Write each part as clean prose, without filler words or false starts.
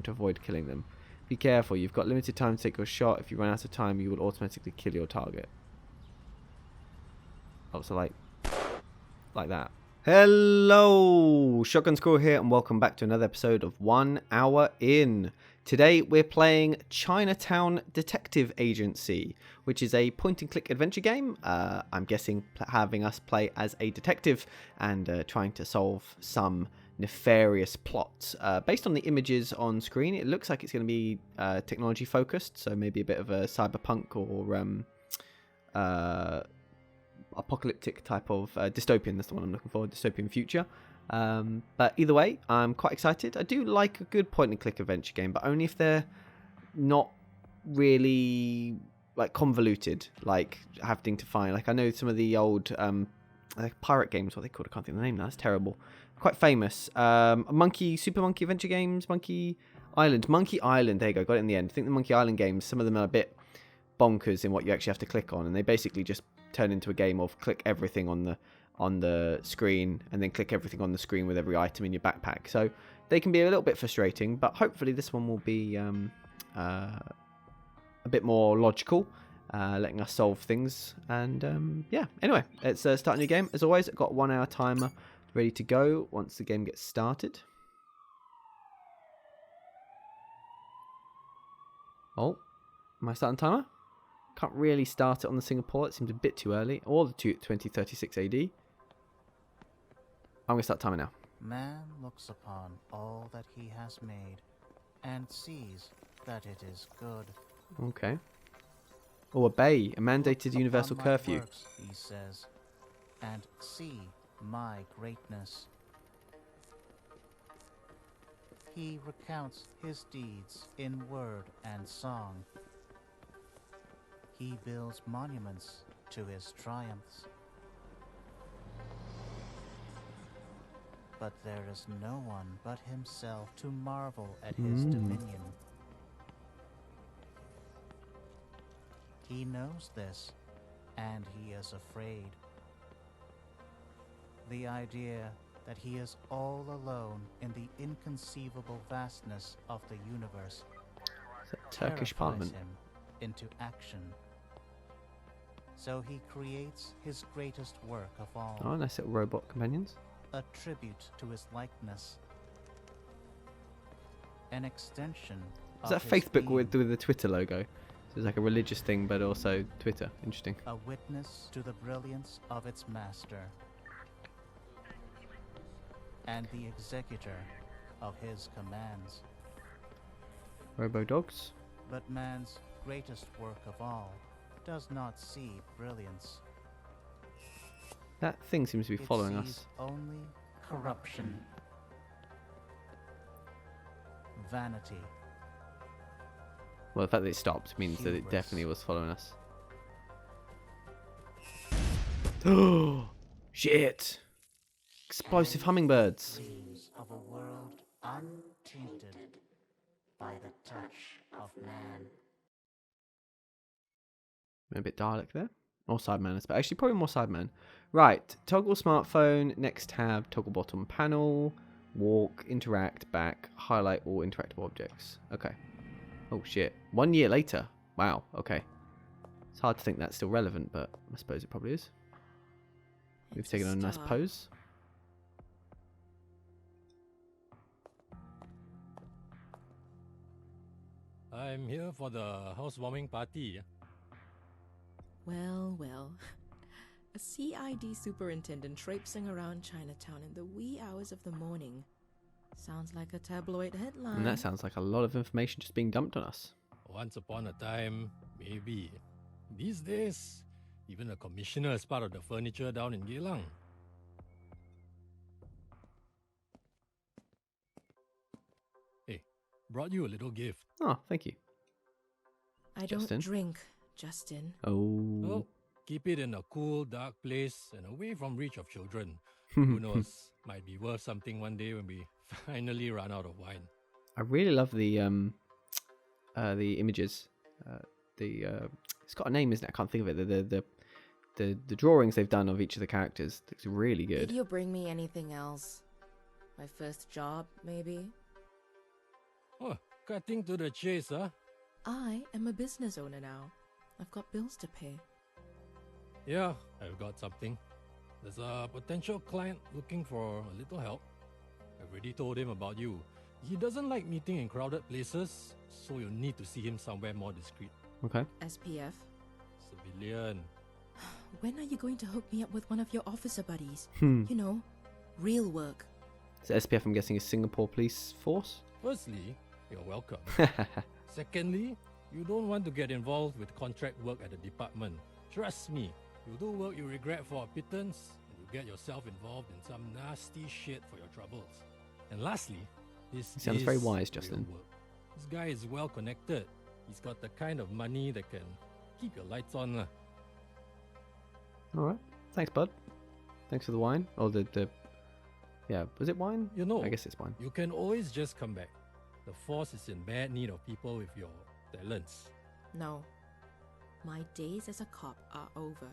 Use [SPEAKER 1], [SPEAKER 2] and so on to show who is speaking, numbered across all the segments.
[SPEAKER 1] to avoid killing them. Be careful, you've got limited time to take your shot. If you run out of time, you will automatically kill your target. Oh, so like that. Hello, Shotgun Squirrel here, and welcome back to another episode of 1 Hour In. Today we're playing Chinatown Detective Agency, which is a point-and-click adventure game. I'm guessing having us play as a detective and trying to solve some nefarious plots. Based on the images on screen, it looks like it's going to be technology-focused, so maybe a bit of a cyberpunk or apocalyptic type of dystopian. That's the one I'm looking for, dystopian future. But either way, I'm quite excited. I do like a good point and click adventure game, but only if they're not really like convoluted, like having to find, like I know some of the old like pirate games, what they called, I can't think of the name now, that's terrible, quite famous. Super Monkey adventure games, Monkey Island, there you go, got it in the end. I think the Monkey Island games, some of them are a bit bonkers in what you actually have to click on, and they basically just turn into a game of click everything on the screen and then click everything on the screen with every item in your backpack. So they can be a little bit frustrating, but hopefully this one will be a bit more logical, letting us solve things. And yeah, anyway, let's start a new game. As always, I've got a 1 hour timer ready to go once the game gets started. Oh, am I starting timer? Can't really start it on the Singapore. It seems a bit too early. Or the 2036 AD. I'm going to start timing now.
[SPEAKER 2] Man looks upon all that he has made and sees that it is good.
[SPEAKER 1] Okay. Oh, obey a mandated universal curfew.
[SPEAKER 2] Works, he says, and see my greatness. He recounts his deeds in word and song. He builds monuments to his triumphs. But there is no one but himself to marvel at his dominion. He knows this, and he is afraid. The idea that he is all alone in the inconceivable vastness of the universe
[SPEAKER 1] Turkish Parliament
[SPEAKER 2] him into action. So he creates his greatest work of all.
[SPEAKER 1] Oh, nice little robot companions.
[SPEAKER 2] A tribute to his likeness. An extension
[SPEAKER 1] Is that Facebook with the Twitter logo? So it's like a religious thing, but also Twitter. Interesting.
[SPEAKER 2] A witness to the brilliance of its master. And the executor of his commands.
[SPEAKER 1] Robo dogs.
[SPEAKER 2] But man's greatest work of all does not see brilliance.
[SPEAKER 1] That thing seems to be following us.
[SPEAKER 2] Only corruption. Vanity.
[SPEAKER 1] Well, the fact that it stopped means that it definitely was following us. Oh, shit! Explosive hummingbirds.
[SPEAKER 2] Dreams of a world untainted by the touch of man.
[SPEAKER 1] A bit Dalek there. Or Sideman, but actually probably more Sideman. Right, toggle smartphone, next tab, toggle bottom panel, walk, interact, back, highlight all interactable objects. Okay. Oh shit. 1 year later. Wow, okay. It's hard to think that's still relevant, but I suppose it probably is. We've taken on a nice pose.
[SPEAKER 3] I'm here for the housewarming party.
[SPEAKER 4] Well, well. A CID superintendent traipsing around Chinatown in the wee hours of the morning. Sounds like a tabloid headline.
[SPEAKER 1] And that sounds like a lot of information just being dumped on us.
[SPEAKER 3] Once upon a time, maybe. These days, even a commissioner is part of the furniture down in Geylang. Hey, brought you a little gift.
[SPEAKER 1] Oh, thank you.
[SPEAKER 4] I
[SPEAKER 1] Justin?
[SPEAKER 4] don't drink, Justin.
[SPEAKER 1] Oh.
[SPEAKER 3] Well, keep it in a cool, dark place and away from reach of children. Who knows? Might be worth something one day when we finally run out of wine.
[SPEAKER 1] I really love the images. It's got a name, isn't it? I can't think of it. The drawings they've done of each of the characters looks really good.
[SPEAKER 4] Did you bring me anything else? My first job, maybe?
[SPEAKER 3] Oh, Cutting to the chase, huh?
[SPEAKER 4] I am a business owner now. I've got bills to pay.
[SPEAKER 3] Yeah, I've got something. There's a potential client looking for a little help. I've already told him about you. He doesn't like meeting in crowded places, so you'll need to see him somewhere more discreet.
[SPEAKER 1] Okay.
[SPEAKER 4] SPF?
[SPEAKER 3] Civilian.
[SPEAKER 4] When are you going to hook me up with one of your officer buddies?
[SPEAKER 1] Hmm.
[SPEAKER 4] You know, real work.
[SPEAKER 1] So SPF, I'm guessing, is Singapore Police Force?
[SPEAKER 3] Firstly, you're welcome. Secondly, you don't want to get involved with contract work at the department. Trust me, you'll do work you regret for a pittance, and you'll get yourself involved in some nasty shit for your troubles. And lastly, this
[SPEAKER 1] Sounds
[SPEAKER 3] is
[SPEAKER 1] very wise,
[SPEAKER 3] real
[SPEAKER 1] Justin.
[SPEAKER 3] work. This guy is well connected. He's got the kind of money that can keep your lights on. lah.
[SPEAKER 1] Alright. Thanks, bud. Thanks for the wine. Or the... Yeah, was it wine?
[SPEAKER 3] You know,
[SPEAKER 1] I guess it's wine.
[SPEAKER 3] you can always just come back. The force is in bad need of people with your talents.
[SPEAKER 4] No. My days as a cop are over.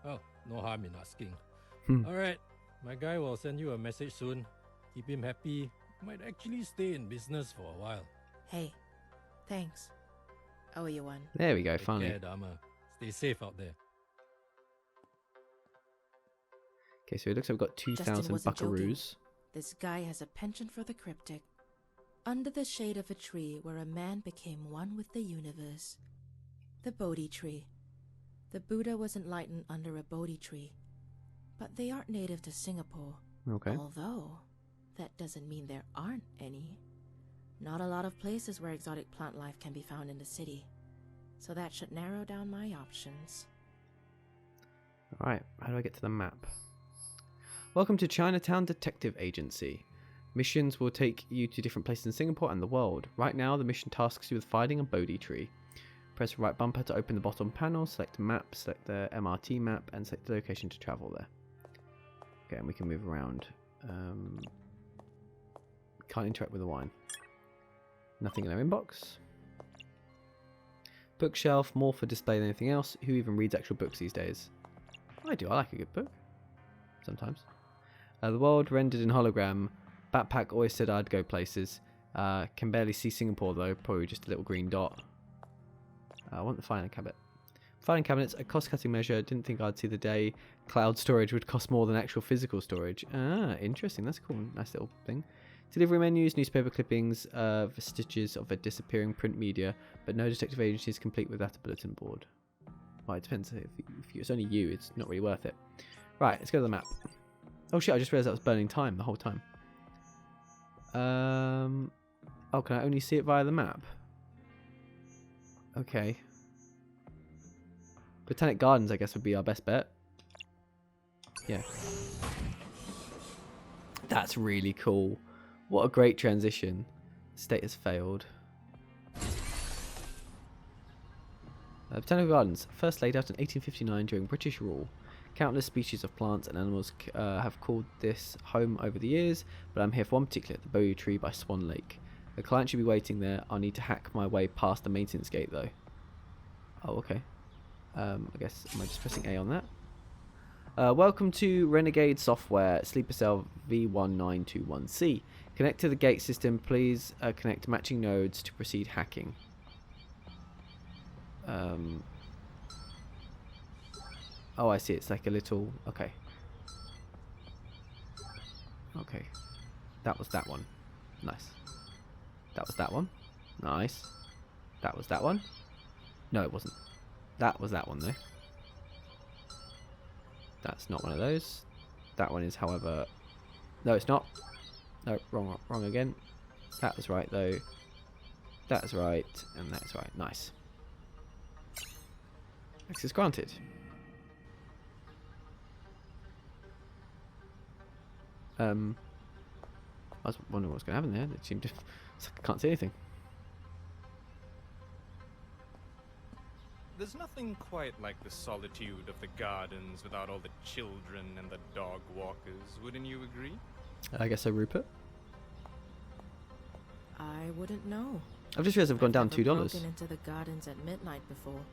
[SPEAKER 3] Oh, no harm in asking.
[SPEAKER 1] Hmm.
[SPEAKER 3] Alright, my guy will send you a message soon. Keep him happy. Might actually stay in business for a while.
[SPEAKER 4] Hey, thanks. I owe you one.
[SPEAKER 1] There we go,
[SPEAKER 3] Take
[SPEAKER 1] finally.
[SPEAKER 3] care, Dharma. Stay safe out there.
[SPEAKER 1] Okay, so it looks like we've got 2,000
[SPEAKER 4] wasn't joking.
[SPEAKER 1] buckaroos.
[SPEAKER 4] This guy has a penchant for the cryptic. Under the shade of a tree where a man became one with the universe. The Bodhi tree. The Buddha was enlightened under a Bodhi tree. But they aren't native to Singapore.
[SPEAKER 1] Okay.
[SPEAKER 4] Although, that doesn't mean there aren't any. Not a lot of places where exotic plant life can be found in the city. So that should narrow down my options.
[SPEAKER 1] Alright, how do I get to the map? Welcome to Chinatown Detective Agency. Missions will take you to different places in Singapore and the world. Right now, the mission tasks you with finding a Bodhi tree. Press the right bumper to open the bottom panel, select a map, select the MRT map, and select the location to travel there. Okay, and we can move around. Can't interact with the wine. Nothing in our inbox. Bookshelf, more for display than anything else. Who even reads actual books these days? I do, I like a good book. Sometimes. The world rendered in hologram. Backpack always said I'd go places. Can barely see Singapore though, probably just a little green dot. I want the filing cabinet. Filing cabinets, a cost-cutting measure. Didn't think I'd see the day cloud storage would cost more than actual physical storage. Ah, interesting. That's cool. Nice little thing. Delivery menus, newspaper clippings, vestiges of a disappearing print media, but no detective agency is complete without a bulletin board. Well, it depends. If it's only you, it's not really worth it. Right, let's go to the map. Oh shit, I just realised that was burning time the whole time. Oh, can I only see it via the map? Okay. Botanic Gardens, I guess, would be our best bet. Yeah. That's really cool. What a great transition. State has failed. Botanical Gardens, first laid out in 1859 during British rule. Countless species of plants and animals have called this home over the years, but I'm here for one particular, the Bodhi Tree by Swan Lake. The client should be waiting there. I'll need to hack my way past the maintenance gate, though. Oh, okay. I guess, am I just pressing A on that? Welcome to Renegade Software, Sleeper Cell V1921C. Connect to the gate system. Please connect matching nodes to proceed hacking. Oh, I see. It's like a little... Okay. Okay. That was that one. Nice. That was that one. Nice. That was that one. No, it wasn't. That was that one, though. That's not one of those. That one is, however... No, it's not. No, wrong again. That was right, though. That's right, and that's right. Nice. Access granted. I was wondering what's going to happen there. It seemed to... It's like I can't see anything.
[SPEAKER 5] There's nothing quite like the solitude of the gardens without all the children and the dog walkers, wouldn't you agree?
[SPEAKER 1] I guess so, Rupert.
[SPEAKER 4] I wouldn't know.
[SPEAKER 1] I've just realised I've gone down
[SPEAKER 4] Never
[SPEAKER 1] $2.
[SPEAKER 4] broken into the gardens at midnight before.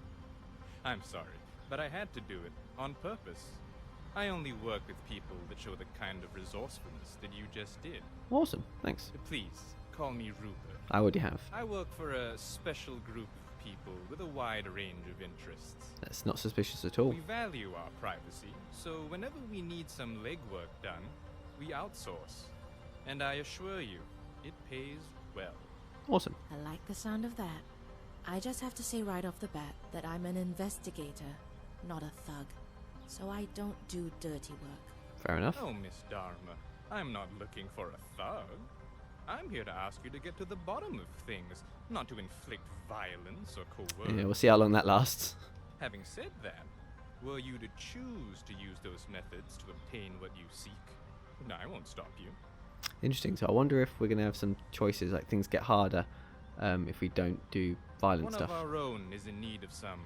[SPEAKER 5] I'm sorry, but I had to do it on purpose. I only work with people that show the kind of resourcefulness that you just did.
[SPEAKER 1] Awesome, thanks.
[SPEAKER 5] Please, call me Rupert.
[SPEAKER 1] I already have.
[SPEAKER 5] I work for a special group of people with a wide range of interests.
[SPEAKER 1] That's not suspicious at all.
[SPEAKER 5] We value our privacy, so whenever we need some legwork done, we outsource. And I assure you, it pays well.
[SPEAKER 1] Awesome.
[SPEAKER 4] I like the sound of that. I just have to say right off the bat that I'm an investigator, not a thug. So I don't do dirty work.
[SPEAKER 1] Fair enough.
[SPEAKER 5] Oh, Miss Dharma, I'm not looking for a thug. I'm here to ask you to get to the bottom of things, not to inflict violence or coerce.
[SPEAKER 1] Yeah, we'll see how long that lasts.
[SPEAKER 5] Having said that, were you to choose to use those methods to obtain what you seek, I won't stop you.
[SPEAKER 1] Interesting. So I wonder if we're going to have some choices, like things get harder if we don't do violent stuff.
[SPEAKER 5] One of our own is in need of some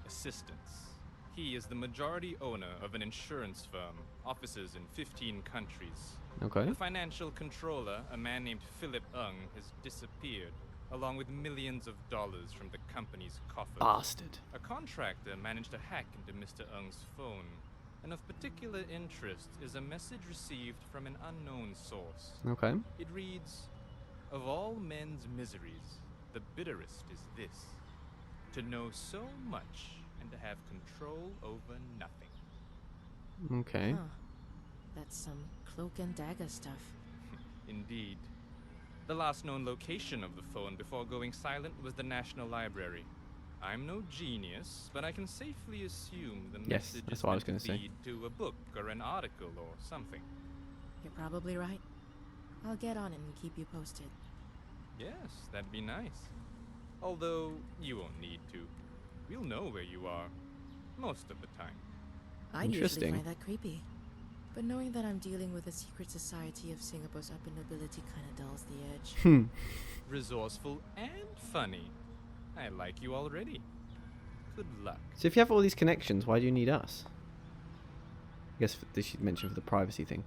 [SPEAKER 5] assistance. He is the majority owner of an insurance firm, offices in 15 countries.
[SPEAKER 1] Okay.
[SPEAKER 5] The financial controller, a man named Philip Ung, has disappeared, along with millions of dollars from the company's coffers.
[SPEAKER 1] Bastard.
[SPEAKER 5] A contractor managed to hack into Mr. Ung's phone, and of particular interest is a message received from an unknown source.
[SPEAKER 1] Okay.
[SPEAKER 5] It reads, "Of all men's miseries, the bitterest is this, to know so much and to have control over nothing."
[SPEAKER 1] Okay.
[SPEAKER 4] Huh. That's some cloak and dagger stuff.
[SPEAKER 5] Indeed. The last known location of the phone before going silent was the National Library. I'm no genius, but I can safely assume the
[SPEAKER 1] Yes,
[SPEAKER 5] message
[SPEAKER 1] that's
[SPEAKER 5] is
[SPEAKER 1] what I was
[SPEAKER 5] meant to
[SPEAKER 1] gonna say.
[SPEAKER 5] lead to a book or an article or something.
[SPEAKER 4] You're probably right. I'll get on it and keep you posted.
[SPEAKER 5] Yes, that'd be nice. Although, you won't need to. We'll know where you are. Most of the time.
[SPEAKER 4] I usually
[SPEAKER 1] Interesting.
[SPEAKER 4] find that creepy. But knowing that I'm dealing with the secret society of Singapore's upper nobility kinda dulls the edge.
[SPEAKER 5] Resourceful and funny. I like you already. Good luck.
[SPEAKER 1] So if you have all these connections, why do you need us? I guess this should mention for the privacy thing.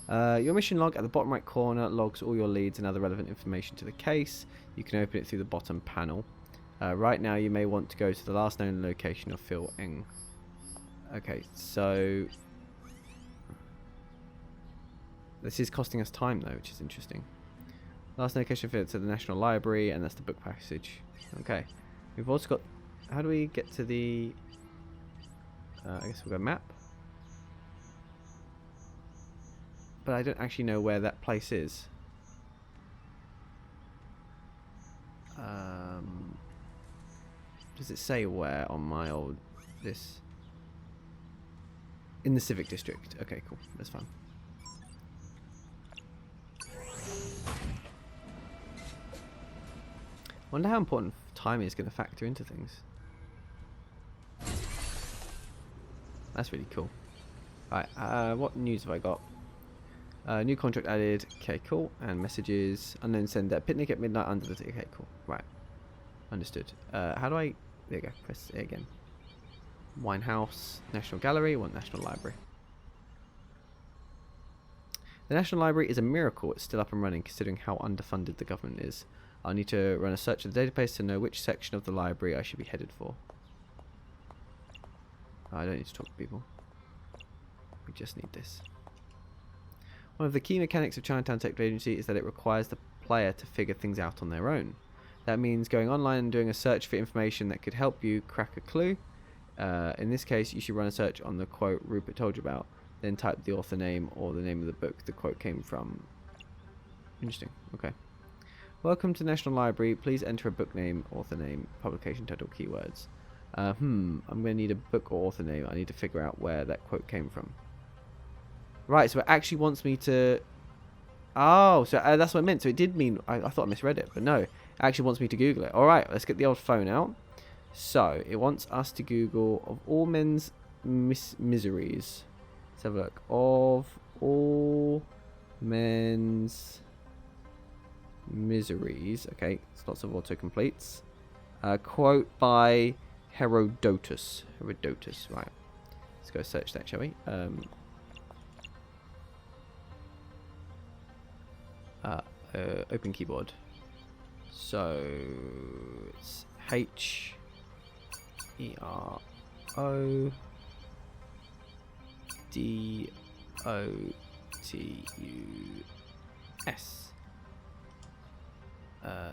[SPEAKER 1] Your mission log at the bottom right corner logs all your leads and other relevant information to the case. You can open it through the bottom panel. Right now you may want to go to the last known location of Phil Eng. Okay, so this is costing us time though, which is interesting. Last location of Phil to the National Library, and that's the book passage. Okay, we've also got. How do we get to the? I guess we'll go map. But I don't actually know where that place is. Does it say where on my old this? In the Civic District. Okay, cool. That's fine. Wonder how important time is going to factor into things. That's really cool. Right, what news have I got? New contract added. Okay, cool. And messages. Unknown sender. Picnic at midnight under the... Okay, cool. Right. Understood. How do I... There you go. Press it again. Winehouse. National Gallery. Want National Library. The National Library is a miracle. It's still up and running considering how underfunded the government is. I'll need to run a search of the database to know which section of the library I should be headed for. I don't need to talk to people. We just need this. One of the key mechanics of Chinatown Detective Agency is that it requires the player to figure things out on their own. That means going online and doing a search for information that could help you crack a clue. In this case, you should run a search on the quote Rupert told you about, then type the author name or the name of the book the quote came from. Interesting. Okay. Welcome to National Library. Please enter a book name, author name, publication title, keywords. I'm going to need a book or author name. I need to figure out where that quote came from. Right, so it actually wants me to... Oh, so that's what I meant. So it did mean... I thought I misread it, but no. It actually wants me to Google it. Alright, let's get the old phone out. So, it wants us to Google of all men's miseries. Let's have a look. Of all men's miseries. Okay, it's lots of autocompletes. Quote by Herodotus. Herodotus, right. Let's go search that, shall we? Open keyboard. So it's Herodotus.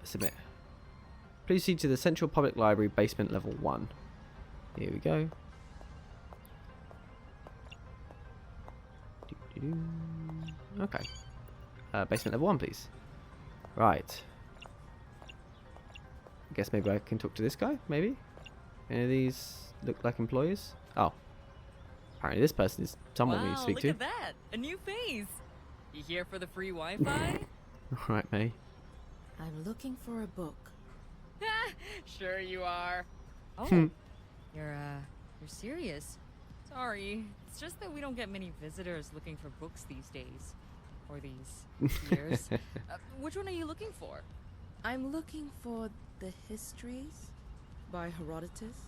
[SPEAKER 1] Submit. Please proceed to the Central Public Library, basement level 1. Here we go. Okay. Basement level 1, please. Right. I guess maybe I can talk to this guy, maybe? Any of these look like employers? Oh. Apparently this person is someone we need to speak
[SPEAKER 6] look
[SPEAKER 1] to.
[SPEAKER 6] at that! A new face! You here for the free Wi-Fi?
[SPEAKER 1] Alright, May.
[SPEAKER 4] I'm looking for a book.
[SPEAKER 6] Sure you are. Oh, you're serious. Sorry, it's just that we don't get many visitors looking for books these days. Or these years. Which one are you looking for?
[SPEAKER 4] I'm looking for the Histories by Herodotus.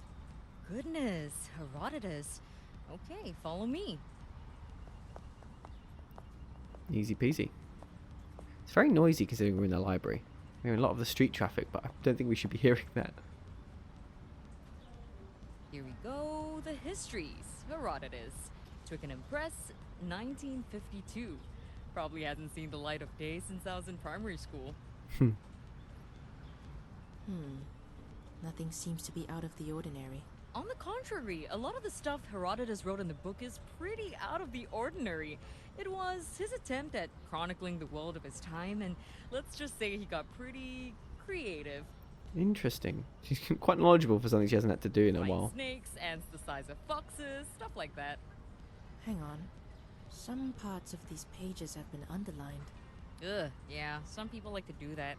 [SPEAKER 6] Goodness, Herodotus. Okay, follow me.
[SPEAKER 1] Easy peasy. It's very noisy considering we're in the library. We're hearing a lot of the street traffic, but I don't think we should be hearing that.
[SPEAKER 6] Here we go, the Histories, Herodotus. Took an impress, 1952. Probably hasn't seen the light of day since I was in primary school.
[SPEAKER 4] Nothing seems to be out of the ordinary.
[SPEAKER 6] On the contrary, a lot of the stuff Herodotus wrote in the book is pretty out of the ordinary. It was his attempt at chronicling the world of his time, and let's just say he got pretty creative.
[SPEAKER 1] Interesting. She's quite knowledgeable for something she hasn't had to do in a
[SPEAKER 6] Like
[SPEAKER 1] while.
[SPEAKER 6] snakes, ants the size of foxes, stuff like that.
[SPEAKER 4] Hang on. Some parts of these pages have been underlined.
[SPEAKER 6] Ugh, yeah, some people like to do that.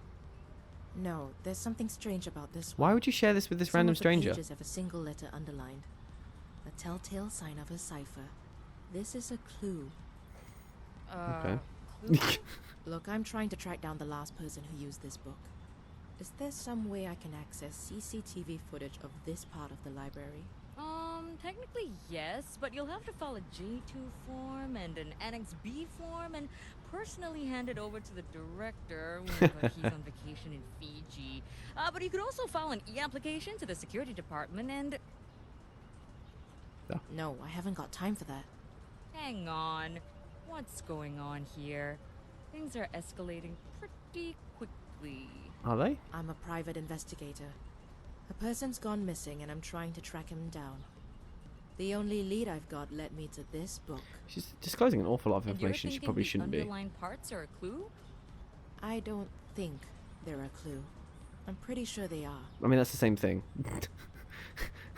[SPEAKER 4] No, there's something strange about this one.
[SPEAKER 1] Why would you share this with this
[SPEAKER 4] Some
[SPEAKER 1] random
[SPEAKER 4] of the
[SPEAKER 1] stranger?
[SPEAKER 4] pages have a single letter underlined. The telltale sign of a cipher. This is a clue.
[SPEAKER 1] Okay.
[SPEAKER 6] Clue?
[SPEAKER 4] Look, I'm trying to track down the last person who used this book. Is there some way I can access CCTV footage of this part of the library?
[SPEAKER 6] Technically yes, but you'll have to file a J2 form and an Annex B form and personally hand it over to the director whenever he's on vacation in Fiji. But you could also file an e-application to the security department and...
[SPEAKER 4] No, I haven't got time for that.
[SPEAKER 6] Hang on. What's going on here? Things are escalating pretty quickly.
[SPEAKER 1] Are they?
[SPEAKER 4] I'm a private investigator. A person's gone missing and I'm trying to track him down. The only lead I've got led me to this book.
[SPEAKER 1] She's disclosing an awful lot of
[SPEAKER 6] And you're
[SPEAKER 1] information she
[SPEAKER 6] thinking
[SPEAKER 1] probably
[SPEAKER 6] the
[SPEAKER 1] shouldn't be.
[SPEAKER 6] underlined parts are a clue?
[SPEAKER 4] I don't think they're a clue. I'm pretty sure they are.
[SPEAKER 1] I mean, that's the same thing.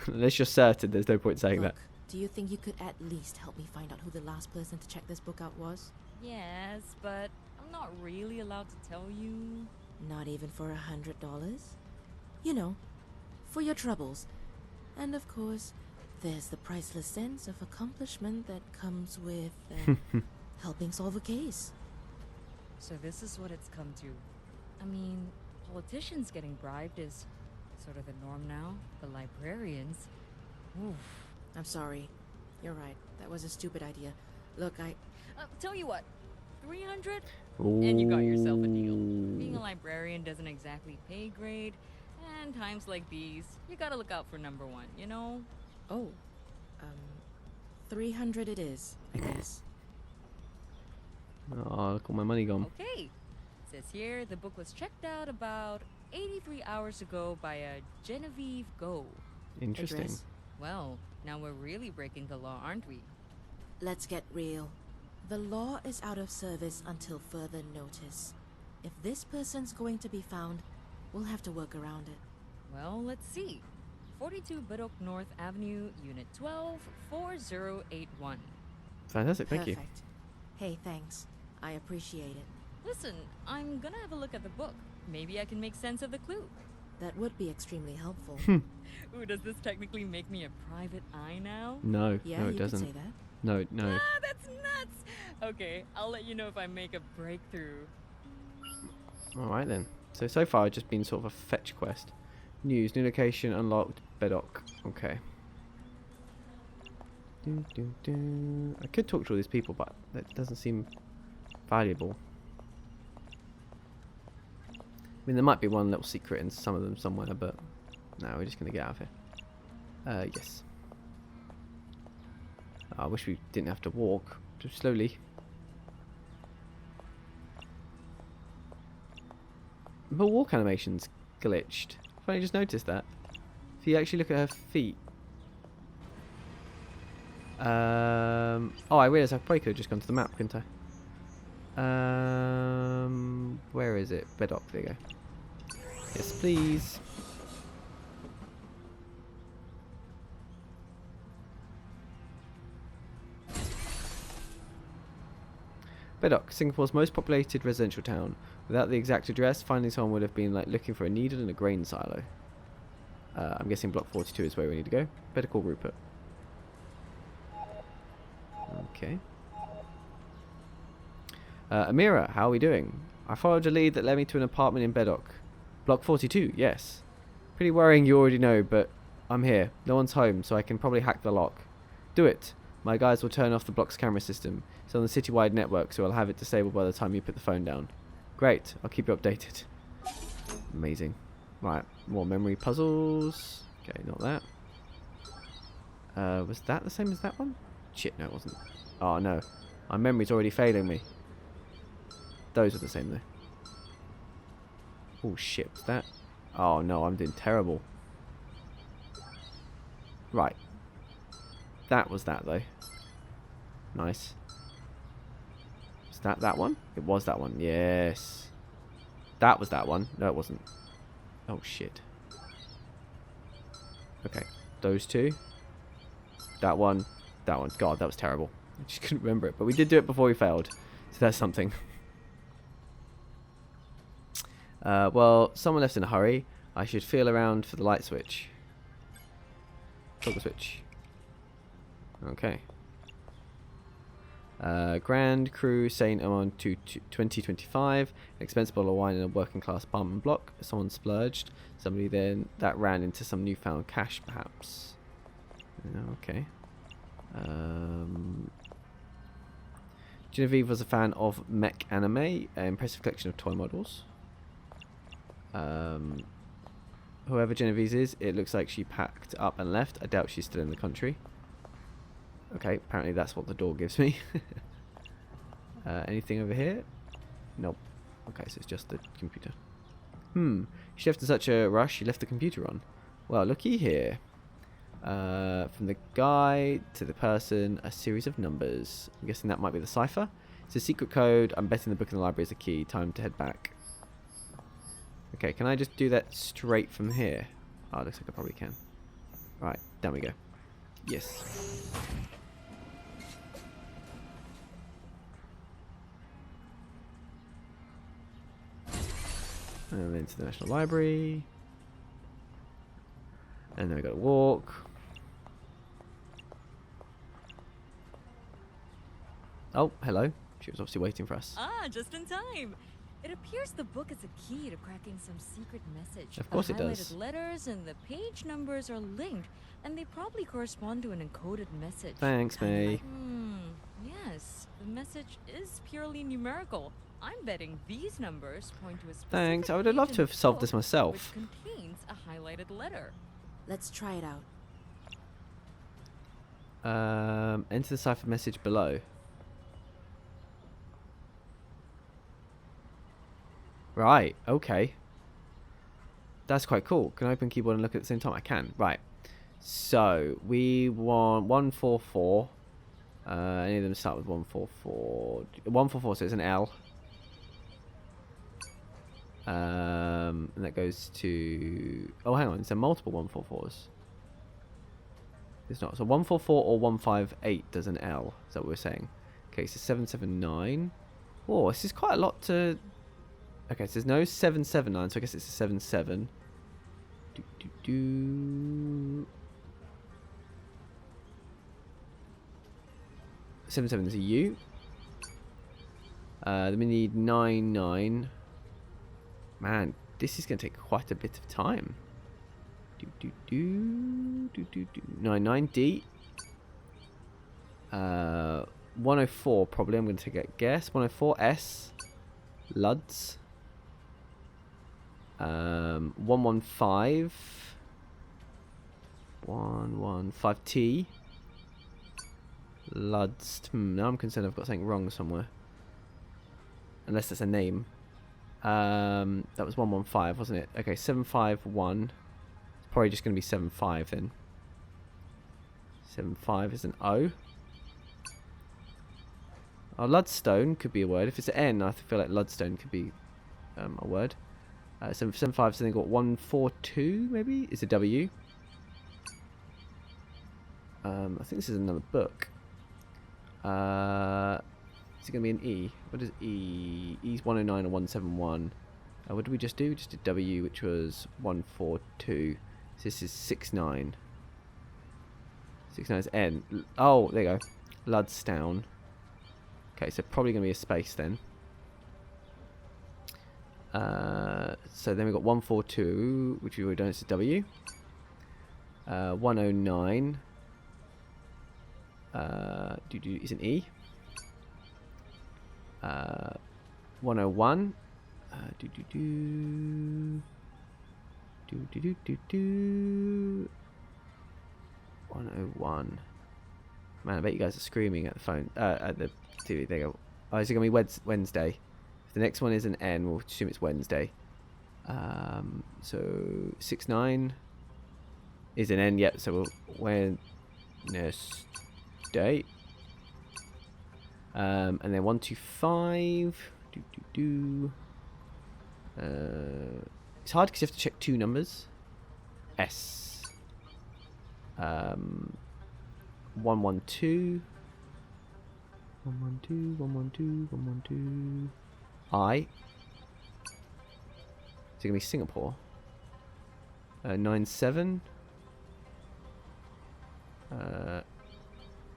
[SPEAKER 1] Unless you're certain, there's no point saying
[SPEAKER 4] Look,
[SPEAKER 1] that.
[SPEAKER 4] do you think you could at least help me find out who the last person to check this book out was?
[SPEAKER 6] Yes, but I'm not really allowed to tell you.
[SPEAKER 4] Not even for $100? You know, for your troubles. And of course, there's the priceless sense of accomplishment that comes with helping solve a case.
[SPEAKER 6] So this is what it's come to. I mean, politicians getting bribed is sort of the norm now. The librarians. Oof.
[SPEAKER 4] I'm sorry. You're right. That was a stupid idea. Look,
[SPEAKER 6] Tell you what, 300? And you got yourself a deal. Being a librarian doesn't exactly pay grade, and times like these, you gotta look out for number one, you know?
[SPEAKER 4] Oh, 300 it is, I guess.
[SPEAKER 1] Oh, look, all my money gone.
[SPEAKER 6] Okay. Says here, the book was checked out about 83 hours ago by a Genevieve Go.
[SPEAKER 1] Interesting.
[SPEAKER 4] Address?
[SPEAKER 6] Well, now we're really breaking the law, aren't we?
[SPEAKER 4] Let's get real. The law is out of service until further notice. If this person's going to be found, we'll have to work around it.
[SPEAKER 6] Well, let's see. 42 Biddock North Avenue, Unit 12, 4081.
[SPEAKER 1] Fantastic, thank you.
[SPEAKER 4] Perfect. Hey, thanks. I appreciate it.
[SPEAKER 6] Listen, I'm gonna have a look at the book. Maybe I can make sense of the clue.
[SPEAKER 4] That would be extremely helpful.
[SPEAKER 6] Ooh, does this technically make me a private eye now?
[SPEAKER 1] No,
[SPEAKER 4] Yeah,
[SPEAKER 1] no,
[SPEAKER 4] you
[SPEAKER 1] it
[SPEAKER 4] could
[SPEAKER 1] doesn't.
[SPEAKER 4] say that.
[SPEAKER 1] No, no.
[SPEAKER 6] Ah, that's nuts! Okay, I'll let you know if I make a breakthrough.
[SPEAKER 1] Alright then. So far, it's just been sort of a fetch quest. News, new location unlocked, Beddock. Okay. I could talk to all these people, but that doesn't seem valuable. I mean, there might be one little secret in some of them somewhere, but no, we're just going to get out of here. Yes. I wish we didn't have to walk. Just slowly. Her walk animation's glitched. I've only just noticed that. If you actually look at her feet. Oh, I realised I probably could have just gone to the map, couldn't I? Where is it? Bedok, there you go. Yes, please. Bedok, Singapore's most populated residential town. Without the exact address, finding someone would have been like looking for a needle in a grain silo. I'm guessing block 42 is where we need to go. Better call Rupert. Okay. Amira, how are we doing? I followed a lead that led me to an apartment in Bedok. Block 42, yes. Pretty worrying you already know, but I'm here. No one's home, so I can probably hack the lock. Do it. My guys will turn off the block's camera system. It's on the citywide network, so I'll have it disabled by the time you put the phone down. Great, I'll keep you updated. Amazing. Right, more memory puzzles. Okay, not that. Was that the same as that one? Shit, no it wasn't. Oh no, my memory's already failing me. Those are the same though. Oh shit, was that? Oh no, I'm doing terrible. Right. That was that though. Nice. Was that that one? It was that one, yes. That was that one. No it wasn't. Oh shit. Okay, those two. That one. That one. God, that was terrible. I just couldn't remember it. But we did do it before we failed. So that's something. Well, someone left in a hurry. I should feel around for the light switch. Toggle switch. Okay. Grand Crew Saint on to 2025. Expensive bottle of wine in a working class apartment block. Someone splurged. Somebody then that ran into some newfound cash, perhaps. Okay. Genevieve was a fan of mech anime, an impressive collection of toy models. Whoever Genevieve is, it looks like she packed up and left. I doubt she's still in the country. Okay, apparently that's what the door gives me. Anything over here? Nope. Okay, so it's just the computer. She left in such a rush, she left the computer on. Well, looky here. From the guy to the person, a series of numbers. I'm guessing that might be the cipher. It's a secret code. I'm betting the book in the library is the key. Time to head back. Okay, can I just do that straight from here? Oh, looks like I probably can. Right, down we go. Yes. And then to the National Library. And then we got to walk. Oh, hello. She was obviously waiting for us.
[SPEAKER 6] Ah, just in time. It appears the book is a key to cracking some secret message.
[SPEAKER 1] Of course it does.
[SPEAKER 6] The highlighted letters and the page numbers are linked, and they probably correspond to an encoded message.
[SPEAKER 1] Thanks, May.
[SPEAKER 6] Yes, the message is purely numerical. I'm betting these numbers point to a specific
[SPEAKER 1] Thanks. I would have loved to have solved this myself.
[SPEAKER 6] Which contains a highlighted letter.
[SPEAKER 4] Let's try it out.
[SPEAKER 1] Enter the cipher message below. Right, okay. That's quite cool. Can I open keyboard and look at the same time? I can. Right. So, we want 144. Any of them start with 144. 144, so it's an L. And that goes to... Oh, hang on. It's a multiple 144s. It's not. So 144 or 158 does an L. Is that what we're saying? Okay, so 779. Oh, this is quite a lot to... Okay, so there's no 779, so I guess it's a 77. 77 is a U. Then we need 99. Man, this is going to take quite a bit of time. 99D. 104 probably. I'm going to take a guess. 104S. Luds. 115. 115T. Luds. Now I'm concerned I've got something wrong somewhere. Unless it's a name. That was 115, wasn't it? Okay, 751. It's probably just going to be 75 then. 75 is an O. Oh, Ludstone could be a word. If it's an N, I feel like Ludstone could be a word. 775, so they've got 142, maybe? It's a W. I think this is another book. Is it going to be an E? What is E? E's 109 or 171. What did we just do? Just did W, which was 142. So this is 69. 69 is N. Oh, there you go. Ludstown. Okay, so probably going to be a space then. So then we've got 142, which we've already done. It's a W. 109. Is an E. 101. 101. Man, I bet you guys are screaming at the phone, at the TV. There you go. Oh, is it gonna be Wednesday? If the next one is an N, we'll assume it's Wednesday. So 69 is an N. Yep. So we'll Wednesday. And then 125. It's hard because you have to check two numbers. S. 112. 112. 112. 112. I. Is it gonna be Singapore? 97.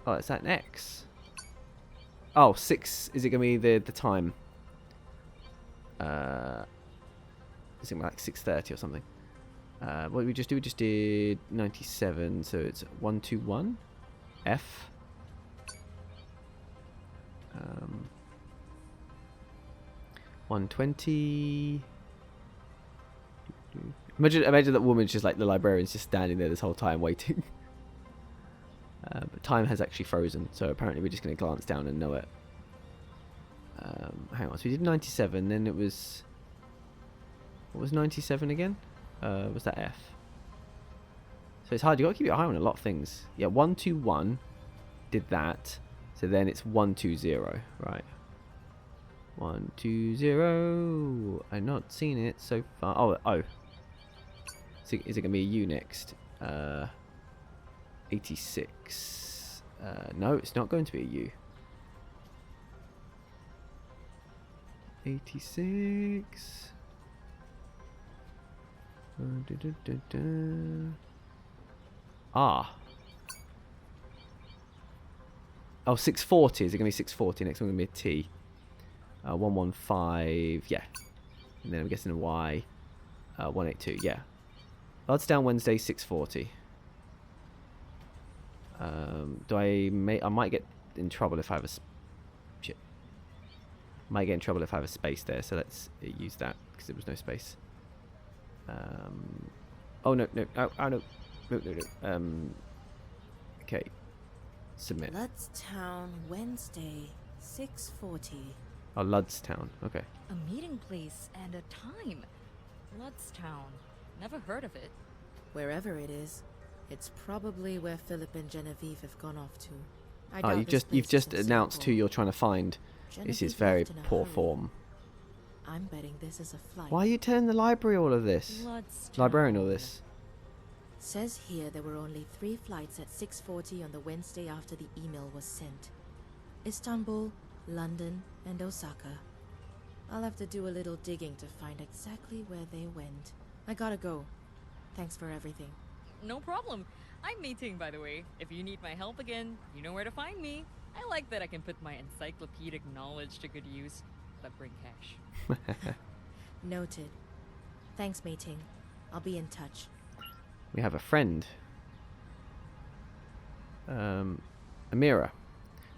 [SPEAKER 1] Oh, is that an X? Oh, 6. Is it going to be the time? Is it like 6:30 or something? What did we just do? We just did 97, so it's 121. F. 120. Imagine that woman's just like the librarian's just standing there this whole time waiting. But time has actually frozen, so apparently we're just going to glance down and know it. Hang on, so we did 97, then it was... What was 97 again? Was that F? So it's hard, you've got to keep your eye on a lot of things. Yeah, 121 did that, so then it's 120, right. 120, I've not seen it so far. Oh, O. So is it going to be a U next? 86. No, it's not going to be a U. 86. Ah. Oh, 640. Is it going to be 640? Next one going to be a T. 115. Yeah. And then I'm guessing a Y. 182. Yeah. Odds down Wednesday, 640. I might get in trouble if I have a might get in trouble if I have a space there, so let's use that because there was no space. Oh no, okay, submit.
[SPEAKER 4] Ludstown, Wednesday, 6:40.
[SPEAKER 1] Oh, Ludstown, okay.
[SPEAKER 6] A meeting place and a time. Ludstown. Never heard of it.
[SPEAKER 4] Wherever it is, it's probably where Philip and Genevieve have gone off to. I
[SPEAKER 1] Oh,
[SPEAKER 4] doubt
[SPEAKER 1] you've just announced who you're trying to find. This is very poor form.
[SPEAKER 4] I'm betting this is a flight.
[SPEAKER 1] Why are you telling the library all of this?
[SPEAKER 6] Ludstown.
[SPEAKER 1] Librarian all this?
[SPEAKER 4] Says here there were only 3 flights at 6:40 on the Wednesday after the email was sent. Istanbul, London, and Osaka. I'll have to do a little digging to find exactly where they went. I gotta go. Thanks for everything.
[SPEAKER 6] No problem. I'm meeting, by the way. If you need my help again, you know where to find me. I like that I can put my encyclopedic knowledge to good use, but bring cash.
[SPEAKER 4] Noted. Thanks, Mei-Ting. I'll be in touch.
[SPEAKER 1] We have a friend. Amira.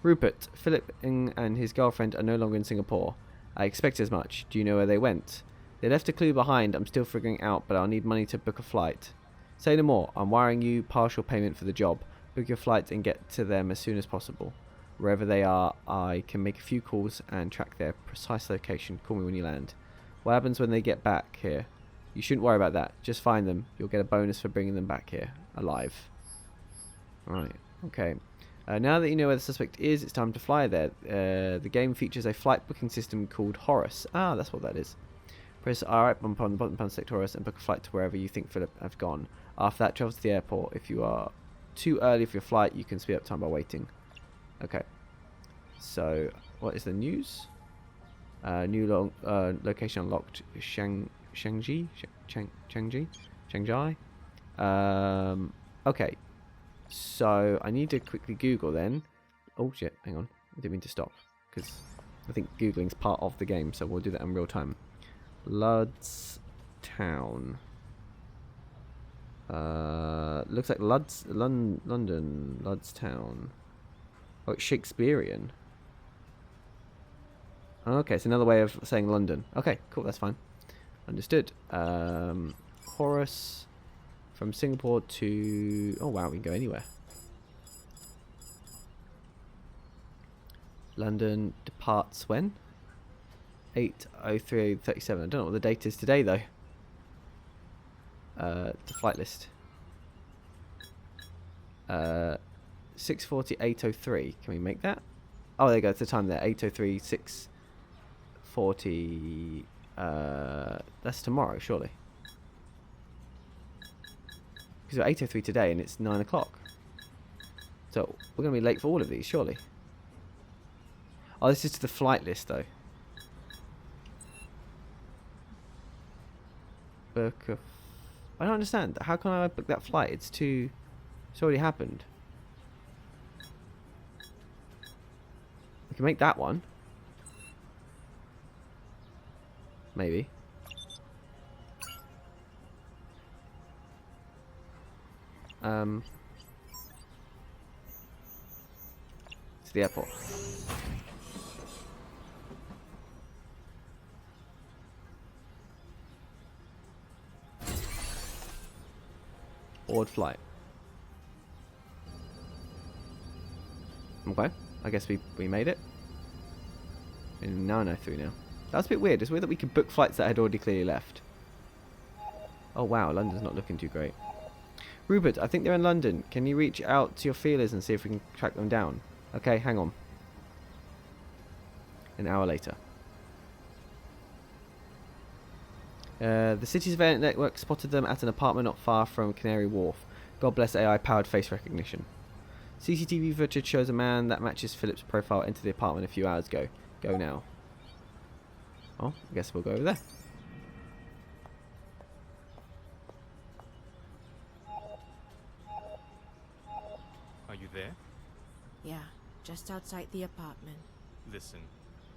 [SPEAKER 1] Rupert, Philip and his girlfriend are no longer in Singapore. I expect as much. Do you know where they went? They left a clue behind. I'm still figuring out, but I'll need money to book a flight. Say no more. I'm wiring you partial payment for the job. Book your flight and get to them as soon as possible. Wherever they are, I can make a few calls and track their precise location. Call me when you land. What happens when they get back here? You shouldn't worry about that. Just find them. You'll get a bonus for bringing them back here alive. Right. Okay. Now that you know where the suspect is, it's time to fly there. The game features a flight booking system called Horus. Ah, that's what that is. Press R bump on the button to select Horus and book a flight to wherever you think Philip has gone. After that, travel to the airport. If you are too early for your flight, you can speed up time by waiting. Okay. So, what is the news? New location unlocked. Shanghai. Okay. So I need to quickly Google then. Oh shit! Hang on. I didn't mean to stop because I think Googling's part of the game, so we'll do that in real time. Lud's Town. Looks like London. Lud's Town. Oh, it's Shakespearean. Okay, it's another way of saying London. Okay, cool, that's fine. Understood. Horus from Singapore to... Oh wow, we can go anywhere. London departs when? 8:03:37. I don't know what the date is today though. The flight list. 6:40, 8:03. Can we make that? Oh, there you go. It's the time there. 8:03, 6:40. That's tomorrow, surely. Because we're 8:03 today and it's 9 o'clock. So we're going to be late for all of these, surely. Oh, this is to the flight list, though. Book of... I don't understand. How can I book that flight? It's already happened. We can make that one. Maybe. To the airport. Board flight. Okay. I guess we made it. And now I know through now. That's a bit weird. It's weird that we could book flights that had already clearly left. Oh wow, London's not looking too great. Rupert, I think they're in London. Can you reach out to your feelers and see if we can track them down? Okay, hang on. An hour later. The city's surveillance network spotted them at an apartment not far from Canary Wharf. God bless AI-powered face recognition. CCTV footage shows a man that matches Philip's profile into the apartment a few hours ago. Go now. Oh, I guess we'll go over there.
[SPEAKER 5] Are you there?
[SPEAKER 4] Yeah, just outside the apartment.
[SPEAKER 5] Listen,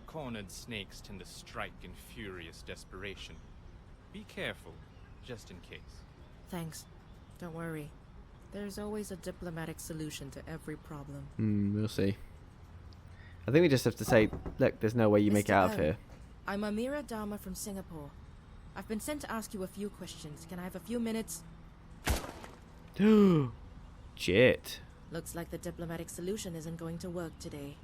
[SPEAKER 5] cornered snakes tend to strike in furious desperation. Be careful, just in case.
[SPEAKER 4] Thanks. Don't worry. There's always a diplomatic solution to every problem.
[SPEAKER 1] We'll see. I think we just have to say, look, there's no way you make it out of here.
[SPEAKER 4] I'm Amira Dharma from Singapore. I've been sent to ask you a few questions. Can I have a few minutes?
[SPEAKER 1] Shit.
[SPEAKER 4] Looks like the diplomatic solution isn't going to work today.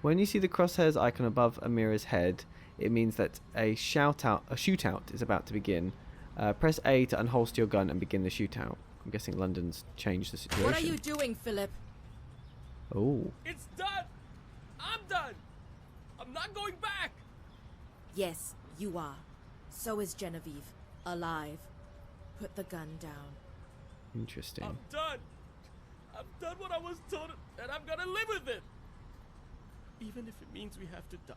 [SPEAKER 1] When you see the crosshairs icon above Amira's head, it means that a shootout is about to begin. Press A to unholster your gun and begin the shootout. I'm guessing London's changed the situation.
[SPEAKER 4] What are you doing, Philip?
[SPEAKER 1] Oh.
[SPEAKER 7] It's done! I'm done! I'm not going back!
[SPEAKER 4] Yes, you are. So is Genevieve. Alive. Put the gun down.
[SPEAKER 1] Interesting.
[SPEAKER 7] I'm done! I've done what I was told, and I'm gonna live with it! Even if it means we have to die.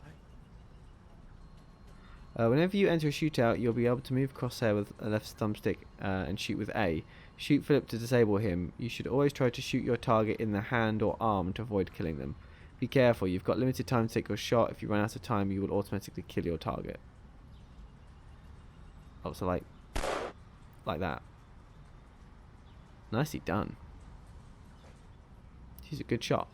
[SPEAKER 1] Whenever you enter a shootout, you'll be able to move crosshair with a left thumbstick and shoot with A. Shoot Philip to disable him. You should always try to shoot your target in the hand or arm to avoid killing them. Be careful, you've got limited time to take your shot. If you run out of time, you will automatically kill your target. Oh, so like that. Nicely done. She's a good shot.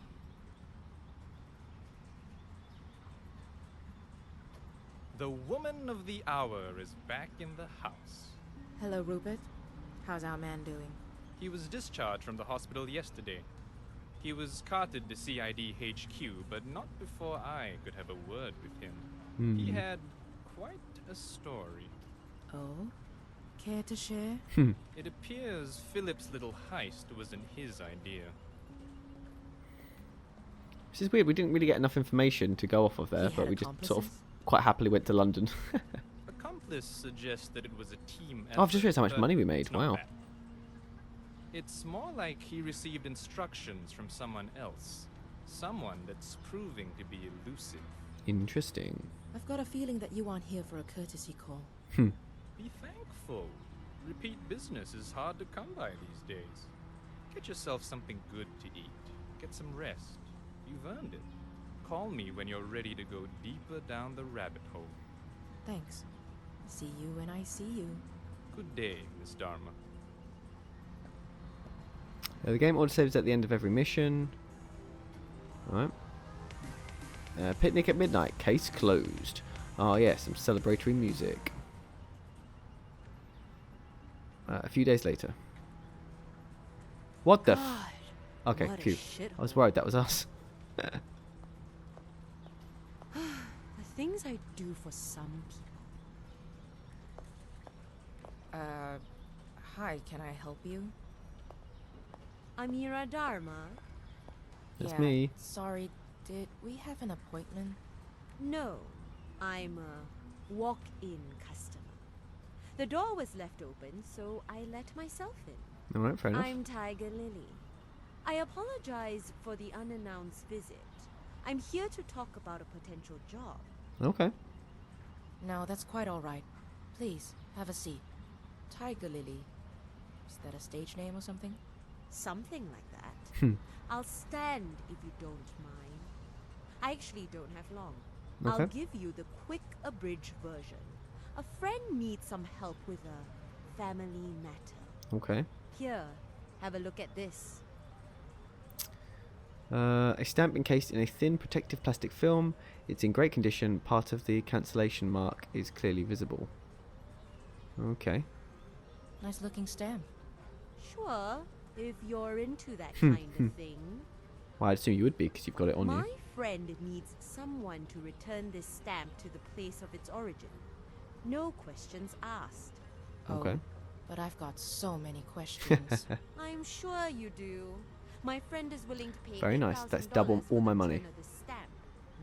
[SPEAKER 5] The woman of the hour is back in the house.
[SPEAKER 4] Hello, Rupert. How's our man doing?
[SPEAKER 5] He was discharged from the hospital yesterday. He was carted to CID HQ, but not before I could have a word with him. He had quite a story.
[SPEAKER 4] Oh? Care to share?
[SPEAKER 5] It appears Philip's little heist wasn't his idea.
[SPEAKER 1] Which is weird. We didn't really get enough information to go off of there,
[SPEAKER 4] He
[SPEAKER 1] but
[SPEAKER 4] had
[SPEAKER 1] we just sort of
[SPEAKER 4] accomplices?
[SPEAKER 1] quite happily went to London.
[SPEAKER 5] Accomplice suggests that it was a team effort.
[SPEAKER 1] Oh, I've just realised how much
[SPEAKER 5] but
[SPEAKER 1] money we made.
[SPEAKER 5] it's not
[SPEAKER 1] Wow.
[SPEAKER 5] that. It's more like he received instructions from someone else. Someone that's proving to be elusive.
[SPEAKER 1] Interesting.
[SPEAKER 4] I've got a feeling that you aren't here for a courtesy call.
[SPEAKER 5] Be thankful. Repeat business is hard to come by these days. Get yourself something good to eat. Get some rest. You've earned it. Call me when you're ready to go deeper down the rabbit hole.
[SPEAKER 4] Thanks. See you when I see you.
[SPEAKER 5] Good day, Miss Dharma.
[SPEAKER 1] The game auto saves at the end of every mission. Alright. Picnic at midnight. Case closed. Oh yeah, some celebratory music. A few days later. What the?
[SPEAKER 6] God,
[SPEAKER 1] Okay,
[SPEAKER 6] what a
[SPEAKER 1] phew.
[SPEAKER 6] shithole.
[SPEAKER 1] I was worried that was us.
[SPEAKER 6] The things I do for some people.
[SPEAKER 4] Hi, can I help you?
[SPEAKER 6] Amira Dharma?
[SPEAKER 1] That's
[SPEAKER 4] yeah,
[SPEAKER 1] me.
[SPEAKER 4] Sorry, did we have an appointment?
[SPEAKER 6] No, I'm a walk-in customer. The door was left open, so I let myself in.
[SPEAKER 1] Alright, fair enough.
[SPEAKER 6] I'm Tiger Lily. I apologize for the unannounced visit. I'm here to talk about a potential job.
[SPEAKER 1] Okay.
[SPEAKER 4] No, that's quite all right. Please, have a seat. Tiger Lily. Is that a stage name or something?
[SPEAKER 6] Something like that.
[SPEAKER 1] Hmm.
[SPEAKER 6] I'll stand if you don't mind. I actually don't have long.
[SPEAKER 1] Okay.
[SPEAKER 6] I'll give you the quick abridged version. A friend needs some help with a family matter.
[SPEAKER 1] Okay.
[SPEAKER 6] Here, have a look at this.
[SPEAKER 1] A stamp encased in a thin protective plastic film. It's in great condition. Part of the cancellation mark is clearly visible. Okay.
[SPEAKER 4] Nice looking stamp.
[SPEAKER 6] Sure, if you're into that kind of thing.
[SPEAKER 1] Well, I'd assume you would be because you've got it on
[SPEAKER 6] My
[SPEAKER 1] you.
[SPEAKER 6] friend needs someone to return this stamp to the place of its origin. No questions asked.
[SPEAKER 1] Okay.
[SPEAKER 4] Oh, but I've got so many questions.
[SPEAKER 6] I'm sure you do. My friend is willing to pay
[SPEAKER 1] Very nice. That's
[SPEAKER 6] $8,000
[SPEAKER 1] double
[SPEAKER 6] for
[SPEAKER 1] all my
[SPEAKER 6] the
[SPEAKER 1] money.
[SPEAKER 6] return of the stamp.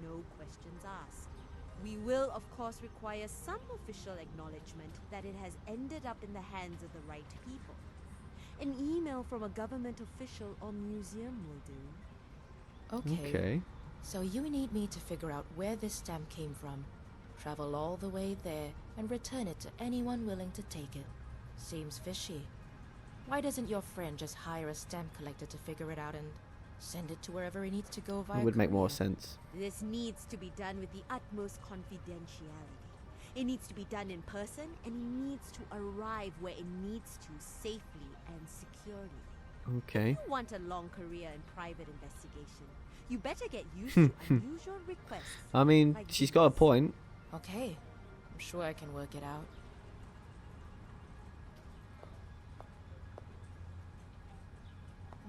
[SPEAKER 6] No questions asked. We will, of course, require some official acknowledgement that it has ended up in the hands of the right people. An email from a government official or museum will do.
[SPEAKER 4] Okay. So you need me to figure out where this stamp came from, travel all the way there, and return it to anyone willing to take it. Seems fishy. Why doesn't your friend just hire a stamp collector to figure it out and send it to wherever it needs to go via
[SPEAKER 1] It would make more
[SPEAKER 4] courier?
[SPEAKER 1] sense.
[SPEAKER 6] This needs to be done with the utmost confidentiality. It needs to be done in person, and it needs to arrive where it needs to safely and securely.
[SPEAKER 1] Okay.
[SPEAKER 6] If you want a long career in private investigation, you better get used to unusual requests.
[SPEAKER 1] I mean,
[SPEAKER 6] like
[SPEAKER 1] she's got a
[SPEAKER 6] these.
[SPEAKER 1] point.
[SPEAKER 4] Okay. I'm sure I can work it out.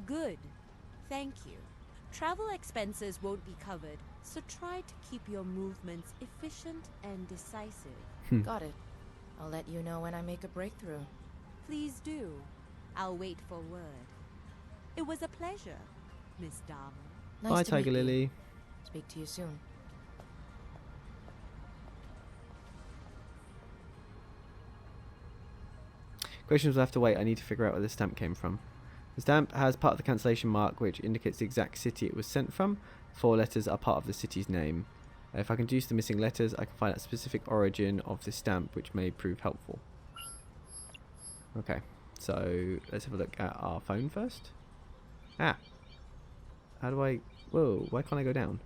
[SPEAKER 6] Good. Thank you. Travel expenses won't be covered, so try to keep your movements efficient and decisive.
[SPEAKER 4] Got it. I'll let you know when I make a breakthrough.
[SPEAKER 6] Please do. I'll wait for word. It was a pleasure, Miss Dharma.
[SPEAKER 4] Nice
[SPEAKER 1] Bye,
[SPEAKER 4] to
[SPEAKER 1] Tiger
[SPEAKER 4] meet you.
[SPEAKER 1] Lily.
[SPEAKER 4] Speak to you soon.
[SPEAKER 1] Questions will have to wait. I need to figure out where the stamp came from. The stamp has part of the cancellation mark, which indicates the exact city it was sent from. 4 letters are part of the city's name. If I can deduce the missing letters, I can find out specific origin of the stamp, which may prove helpful. Okay, so let's have a look at our phone first. Ah! How do I... Whoa, why can't I go down?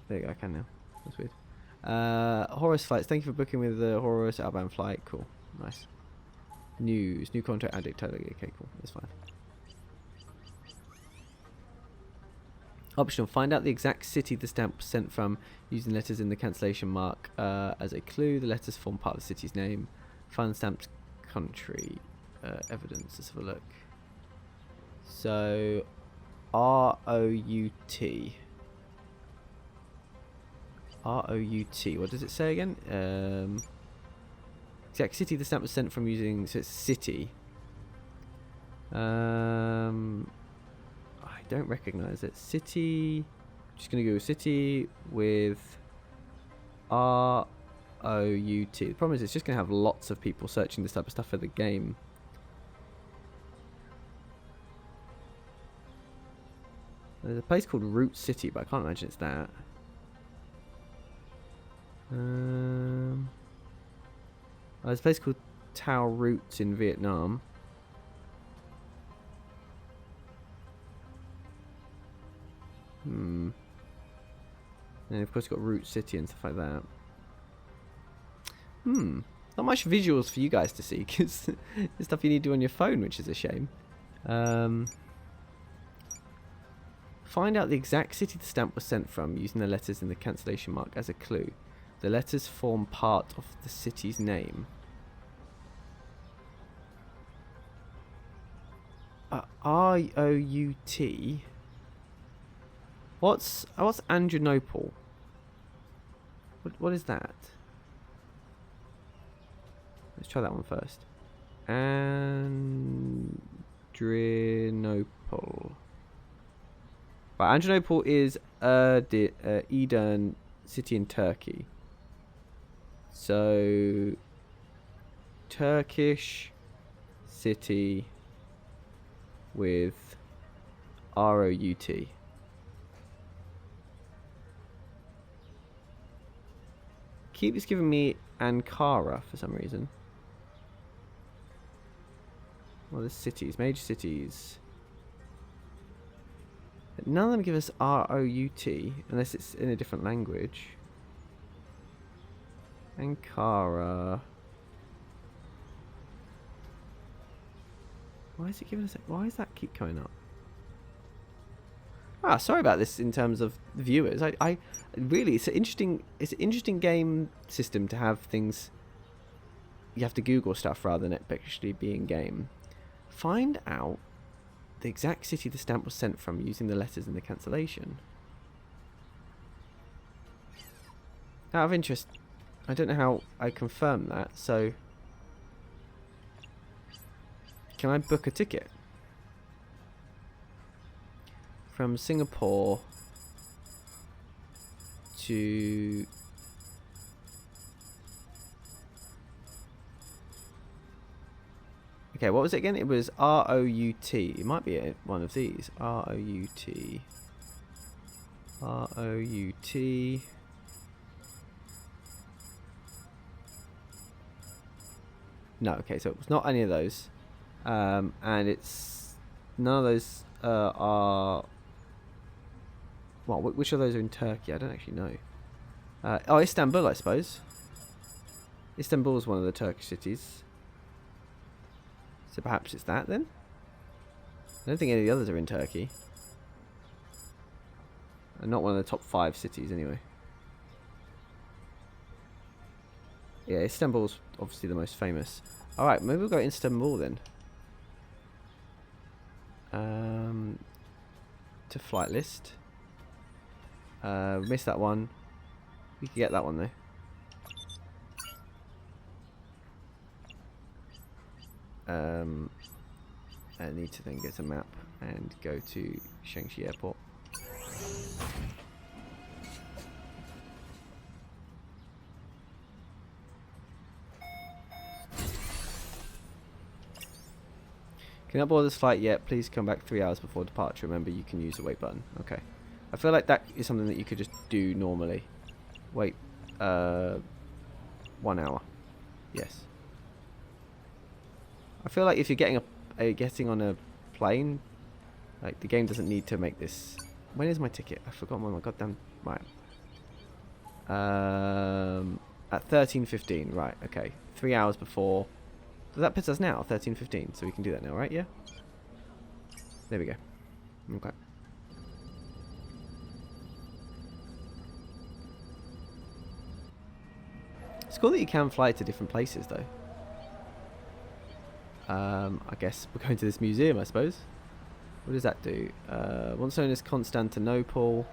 [SPEAKER 1] There you go, I can now. That's weird. Horus flights. Thank you for booking with the Horus outbound flight. Cool. Nice. News. New contract addict. Totally. Okay, cool. That's fine. Optional. Find out the exact city the stamp was sent from using letters in the cancellation mark as a clue. The letters form part of the city's name. Find the stamped country. Evidence. Let's have a look. So, ROUT. R-O-U-T. What does it say again? Exact city the stamp was sent from using... So it's city. I don't recognise it. City... Just going to go city with R-O-U-T. The problem is it's just going to have lots of people searching this type of stuff for the game. There's a place called Root City, but I can't imagine it's that. There's a place called Tao Roots in Vietnam. And of course, you've got Root City and stuff like that. Not much visuals for you guys to see, because it's stuff you need to do on your phone, which is a shame. Find out the exact city the stamp was sent from using the letters in the cancellation mark as a clue. The letters form part of the city's name. R-O-U-T. What's Andronople? What is that? Let's try that one first. Andronople. Right, Andronople is Edirne city in Turkey. So Turkish city with R-O-U-T. Keeps giving me Ankara for some reason. Well, there's cities, major cities. But none of them give us R-O-U-T, unless it's in a different language. Ankara. Why is it giving us? Why does that keep coming up? Ah, sorry about this in terms of viewers. I really, it's an interesting game system to have things. You have to Google stuff rather than it actually being game. Find out the exact city the stamp was sent from using the letters in the cancellation. Out of interest, I don't know how I confirm that, so can I book a ticket? From Singapore to... Okay, what was it again? It was R-O-U-T. It might be one of these. R-O-U-T. R-O-U-T. No, okay, so it's not any of those. And it's... None of those are... Well, which of those are in Turkey? I don't actually know. Oh, Istanbul, I suppose. Istanbul is one of the Turkish cities. So perhaps it's that then? I don't think any of the others are in Turkey. And not one of the top 5 cities anyway. Yeah, Istanbul's obviously the most famous. Alright, maybe we'll go Istanbul then. To flight list. Missed that one. We can get that one though. I need to then get a map and go to Shaanxi Airport. Cannot board this flight yet. Please come back 3 hours before departure. Remember, you can use the wait button. Okay. I feel like that is something that you could just do normally. Wait. 1 hour. Yes. I feel like if you're getting getting on a plane, like the game doesn't need to make this. When is my ticket? I forgot my goddamn. Right. At 13:15. Right. Okay. 3 hours before. So that puts us now 13:15. So we can do that now, right? Yeah. There we go. Okay. It's cool that you can fly to different places, though. I guess we're going to this museum, I suppose. What does that do? Once known as Constantinople.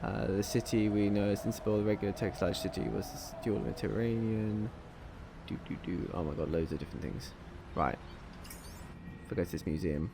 [SPEAKER 1] The city we know as Innsbruck, the regular Turkish city, was the dual Mediterranean. Oh my god, loads of different things. Right. Forgot this museum.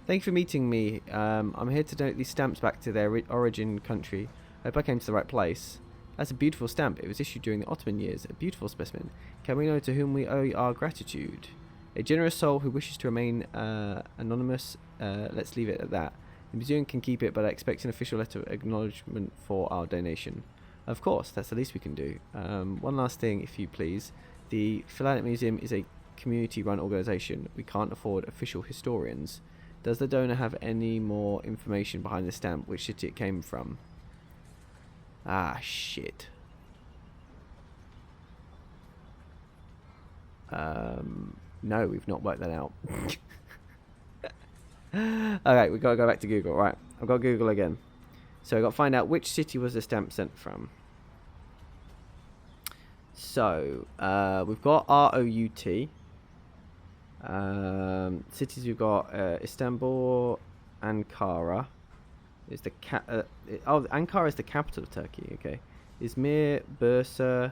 [SPEAKER 1] Thank you for meeting me. I'm here to donate these stamps back to their origin country. I hope I came to the right place. That's a beautiful stamp. It was issued during the Ottoman years. A beautiful specimen. Can we know to whom we owe our gratitude? A generous soul who wishes to remain anonymous. Let's leave it at that. The museum can keep it, but I expect an official letter of acknowledgement for our donation. Of course, that's the least we can do. One last thing, if you please. The Philharmonic Museum is a community-run organisation. We can't afford official historians. Does the donor have any more information behind the stamp, which city it came from? Ah, shit. No, we've not worked that out. Alright, we've got to go back to Google. Right, I've got Google again. So I've got to find out which city was the stamp sent from. So, we've got ROUT. Cities we've got Istanbul, Ankara. Is the Ankara is the capital of Turkey. Okay, Izmir, Bursa,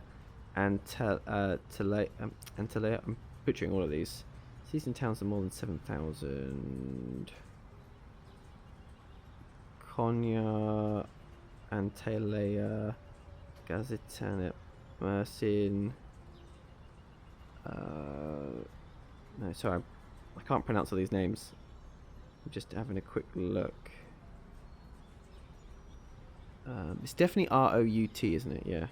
[SPEAKER 1] Antalya. I'm butchering all of these. Cities and towns are more than 7,000. Konya, Antalya, Gaziantep, Mersin. No, sorry, I can't pronounce all these names. I'm just having a quick look. It's definitely ROUT, isn't it? Yeah.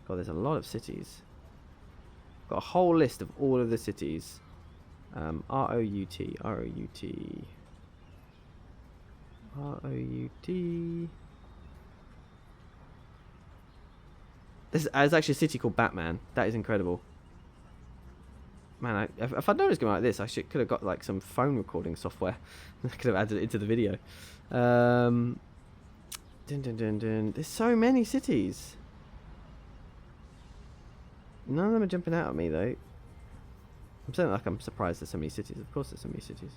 [SPEAKER 1] God, there's a lot of cities. Got a whole list of all of the cities. ROUT. There's actually a city called Batman. That is incredible. Man, if I'd known it was going like this, I could have got like some phone recording software. I could have added it into the video. There's so many cities. None of them are jumping out at me though. I'm saying like I'm surprised there's so many cities. Of course there's so many cities.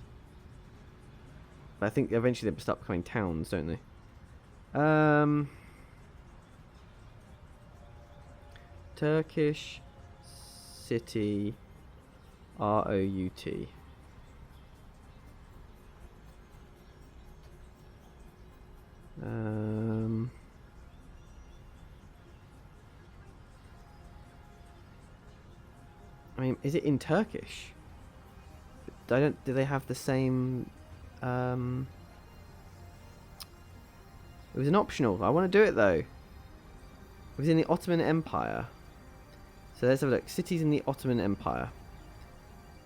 [SPEAKER 1] But I think eventually they start becoming towns, don't they? Turkish city ROUT. I mean, is it in Turkish? Do they have the same? It was an optional. I want to do it though. It was in the Ottoman Empire. So let's have a look. Cities in the Ottoman Empire.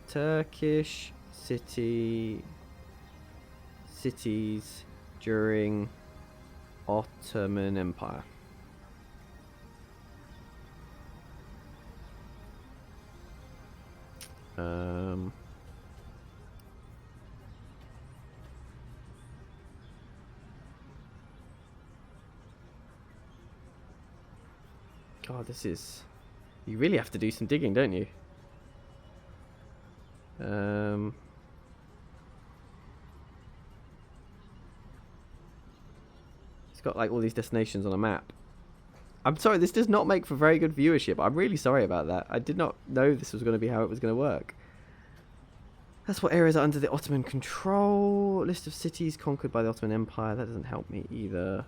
[SPEAKER 1] Turkish cities during Ottoman Empire. God, this is... You really have to do some digging, don't you? It's got like all these destinations on a map. I'm sorry, this does not make for very good viewership. I'm really sorry about that. I did not know this was going to be how it was going to work. That's what areas are under the Ottoman control. List of cities conquered by the Ottoman Empire. That doesn't help me either.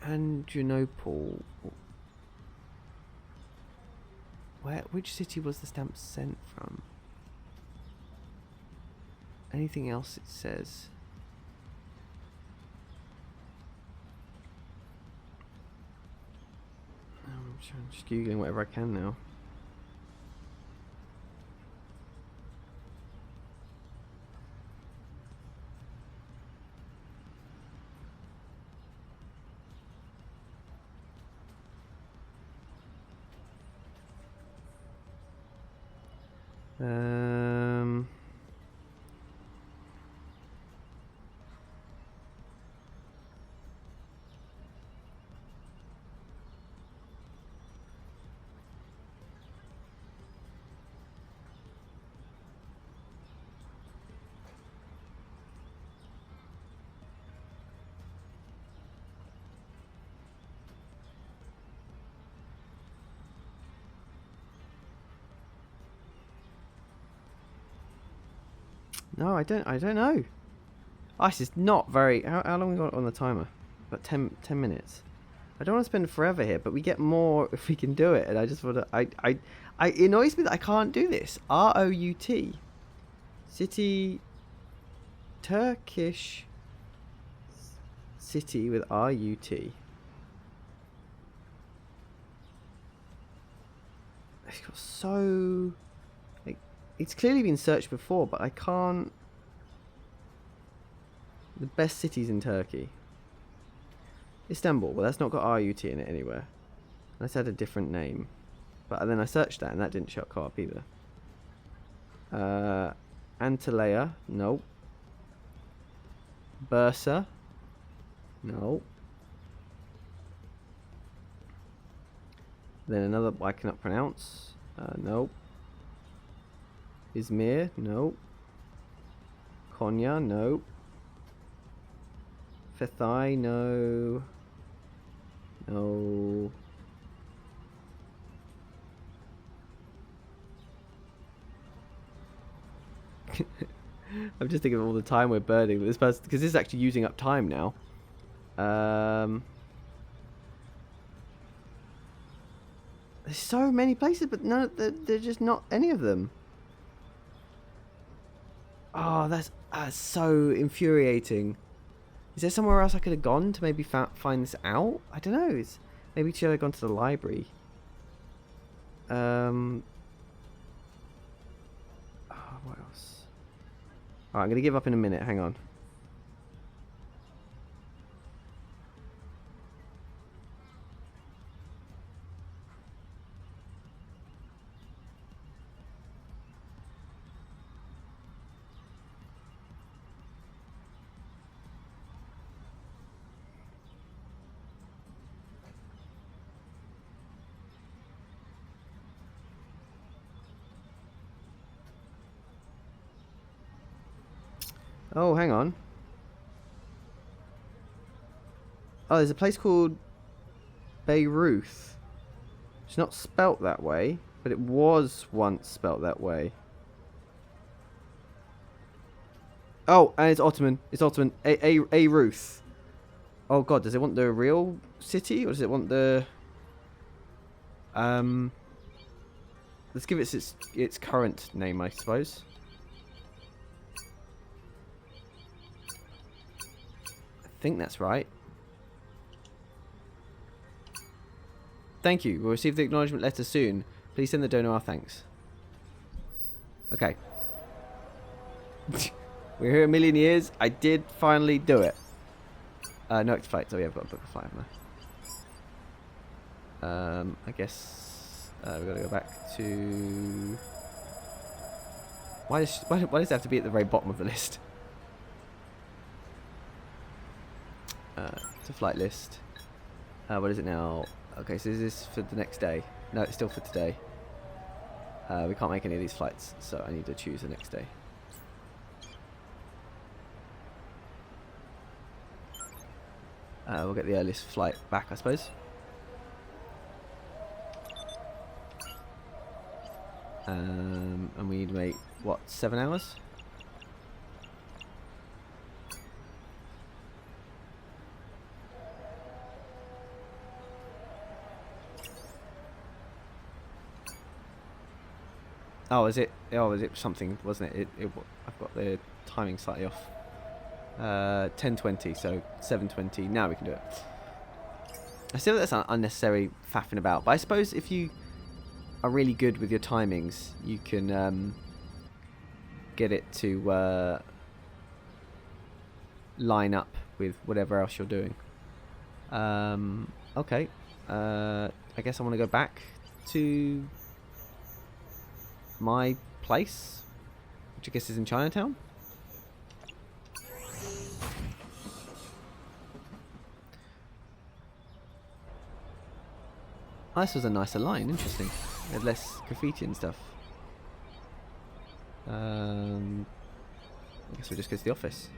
[SPEAKER 1] Adrianople. Which city was the stamp sent from? Anything else it says? I'm just googling whatever I can now. No, I don't know. This is not very... How long we got on the timer? About 10 minutes. I don't want to spend forever here, but we get more if we can do it. And I just want to... it annoys me that I can't do this. R-O-U-T. City... Turkish... City with R-U-T. It's got so... It's clearly been searched before, but I can't... The best cities in Turkey. Istanbul. Well, that's not got R-U-T in it anywhere. Let's add a different name. But then I searched that, and that didn't show up either. Antalya. Nope. Bursa. No. Then another I cannot pronounce. Nope. Izmir. Nope. Konya. Nope. Fethai. No. No. I'm just thinking of all the time we're burning with this person, because this is actually using up time now. There's so many places, but no, they're just not any of them. Oh, that's so infuriating. Is there somewhere else I could have gone to maybe find this out? I don't know. Maybe should have gone to the library. Oh, what else? Alright, I'm going to give up in a minute. Hang on. Oh, hang on. Oh, there's a place called Beirut. It's not spelt that way, but it was once spelt that way. Oh, and it's Ottoman. It's Ottoman. A Ruth. Oh god, does it want the real city, or does it want the... Let's give it its current name, I suppose. I think that's right. Thank you. We'll receive the acknowledgement letter soon. Please send the donor our thanks. Okay. We're here a million years. I did finally do it. No, it's flight. So yeah, I've got to book a flight. I guess we've got to go back to... Why does it have to be at the very bottom of the list? It's a flight list. What is it now? Okay, so is this for the next day? No, it's still for today. We can't make any of these flights, so I need to choose the next day. We'll get the earliest flight back, I suppose. And we need to make, what, 7 hours? Oh, is it? Oh, is it something? Wasn't it? I've got the timing slightly off. 10:20, so 7:20. Now we can do it. I see that that's unnecessary faffing about, but I suppose if you are really good with your timings, you can get it to line up with whatever else you're doing. Okay. I guess I want to go back to my place, which I guess is in Chinatown. Oh, this was a nicer line. Interesting. It had less graffiti and stuff. I guess we'll just go to the office.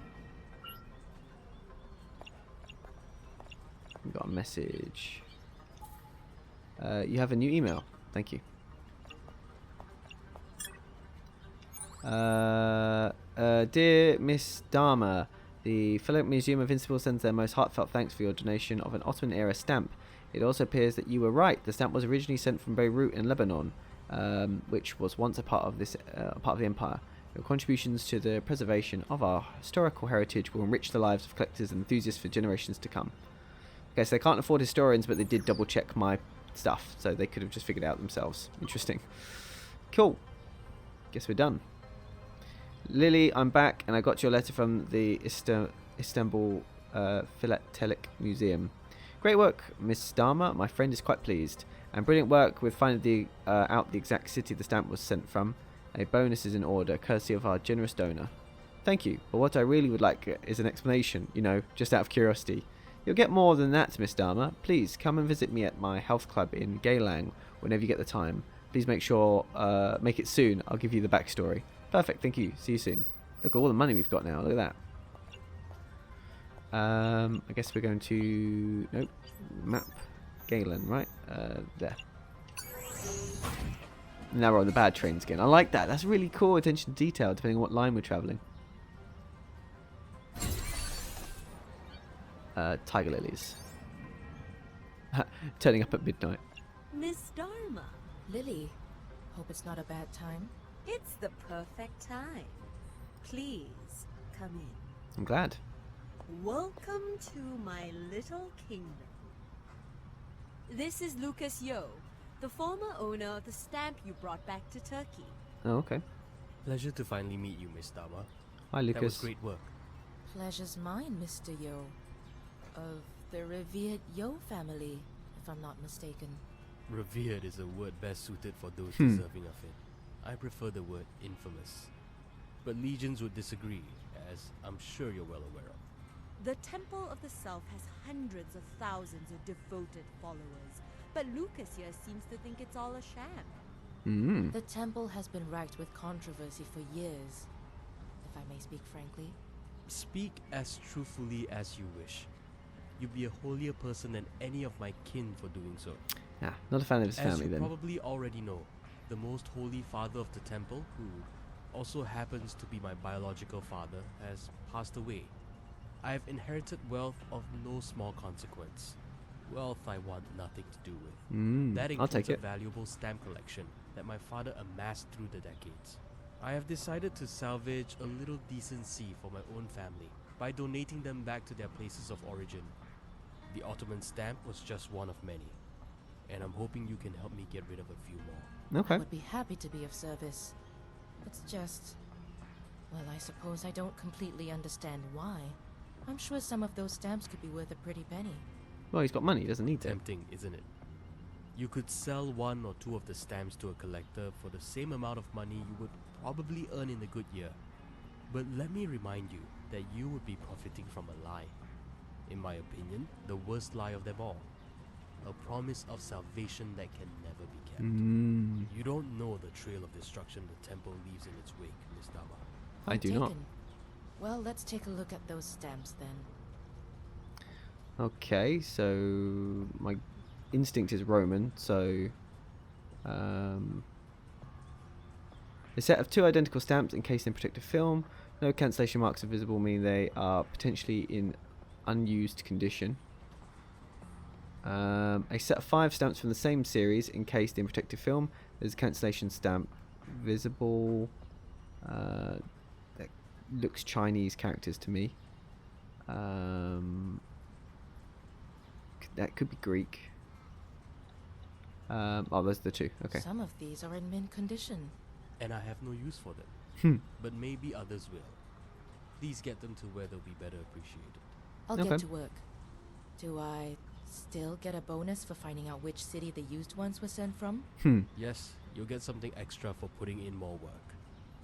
[SPEAKER 1] We got a message. You have a new email. Thank you. Dear Miss Dharma, the Philip Museum of Invincible sends their most heartfelt thanks for your donation of an Ottoman-era stamp. It also appears that you were right. The stamp was originally sent from Beirut in Lebanon, which was once a part of the empire. Your contributions to the preservation of our historical heritage will enrich the lives of collectors and enthusiasts for generations to come. Okay, so they can't afford historians, but they did double-check my stuff, so they could have just figured it out themselves. Interesting. Cool. Guess we're done. Lily, I'm back, and I got your letter from the Istanbul Philatelic Museum. Great work, Miss Dharma. My friend is quite pleased. And brilliant work with finding out the exact city the stamp was sent from. A bonus is in order, courtesy of our generous donor. Thank you, but what I really would like is an explanation, just out of curiosity. You'll get more than that, Miss Dharma. Please, come and visit me at my health club in Geylang whenever you get the time. Please make it soon. I'll give you the backstory. Perfect, thank you. See you soon. Look at all the money we've got now. Look at that. I guess we're going to... Nope. Map. Galen, right? There. Now we're on the bad trains again. I like that. That's really cool. Attention to detail, depending on what line we're travelling. Tiger lilies. Turning up at midnight.
[SPEAKER 8] Miss Dharma,
[SPEAKER 4] Lily, hope it's not a bad time.
[SPEAKER 8] it's the perfect time. Please come in.
[SPEAKER 1] I'm glad.
[SPEAKER 8] Welcome to my little kingdom. This is Lucas Yo, the former owner of the stamp you brought back to Turkey.
[SPEAKER 1] Oh, okay.
[SPEAKER 7] Pleasure to finally meet you, Miss Dharma.
[SPEAKER 1] Hi, Lucas.
[SPEAKER 7] That was great work.
[SPEAKER 4] Pleasure's mine, Mr. Yo. Of the revered Yo family, if I'm not mistaken.
[SPEAKER 7] Revered is a word best suited for those deserving of it. I prefer the word infamous. But legions would disagree, as I'm sure you're well aware of.
[SPEAKER 8] The Temple of the Self has hundreds of thousands of devoted followers, but Lucas here seems to think it's all a sham.
[SPEAKER 4] The temple has been racked with controversy for years, if I may speak frankly.
[SPEAKER 7] Speak as truthfully as you wish. You'd be a holier person than any of my kin for doing so.
[SPEAKER 1] Ah, not a fan of his
[SPEAKER 7] As
[SPEAKER 1] family
[SPEAKER 7] you
[SPEAKER 1] then.
[SPEAKER 7] probably already know, the most holy father of the temple, who also happens to be my biological father, has passed away. I have inherited wealth of no small consequence. Wealth I want nothing to do with. That
[SPEAKER 1] I'll
[SPEAKER 7] includes
[SPEAKER 1] take
[SPEAKER 7] a
[SPEAKER 1] it.
[SPEAKER 7] valuable stamp collection that my father amassed through the decades. I have decided to salvage a little decency for my own family by donating them back to their places of origin. The Ottoman stamp was just one of many, and I'm hoping you can help me get rid of a few more.
[SPEAKER 1] Okay.
[SPEAKER 4] I would be happy to be of service. It's just... well, I suppose I don't completely understand why. I'm sure some of those stamps could be worth a pretty penny.
[SPEAKER 1] Well, he's got money. He doesn't need to.
[SPEAKER 7] Tempting, isn't it? You could sell one or two of the stamps to a collector for the same amount of money you would probably earn in a good year. But let me remind you that you would be profiting from a lie. In my opinion, the worst lie of them all. A promise of salvation that can never be kept. You don't know the trail of destruction the temple leaves in its wake, Miss Dharma.
[SPEAKER 1] I
[SPEAKER 4] Point
[SPEAKER 1] do not.
[SPEAKER 4] taken. Well, let's take a look at those stamps then.
[SPEAKER 1] Okay, so my instinct is Roman, so a set of 2 identical stamps encased in protective film. No cancellation marks are visible, meaning they are potentially in unused condition. A set of 5 stamps from the same series encased in protective film. There's a cancellation stamp visible. That looks Chinese characters to me. That could be Greek. Oh, those are the 2. Okay.
[SPEAKER 4] Some of these are in mint condition.
[SPEAKER 7] And I have no use for them. But maybe others will. Please get them to where they'll be better appreciated.
[SPEAKER 4] I'll
[SPEAKER 1] Okay.
[SPEAKER 4] get to work. Do I still get a bonus for finding out which city the used ones were sent from?
[SPEAKER 7] Yes, you'll get something extra for putting in more work.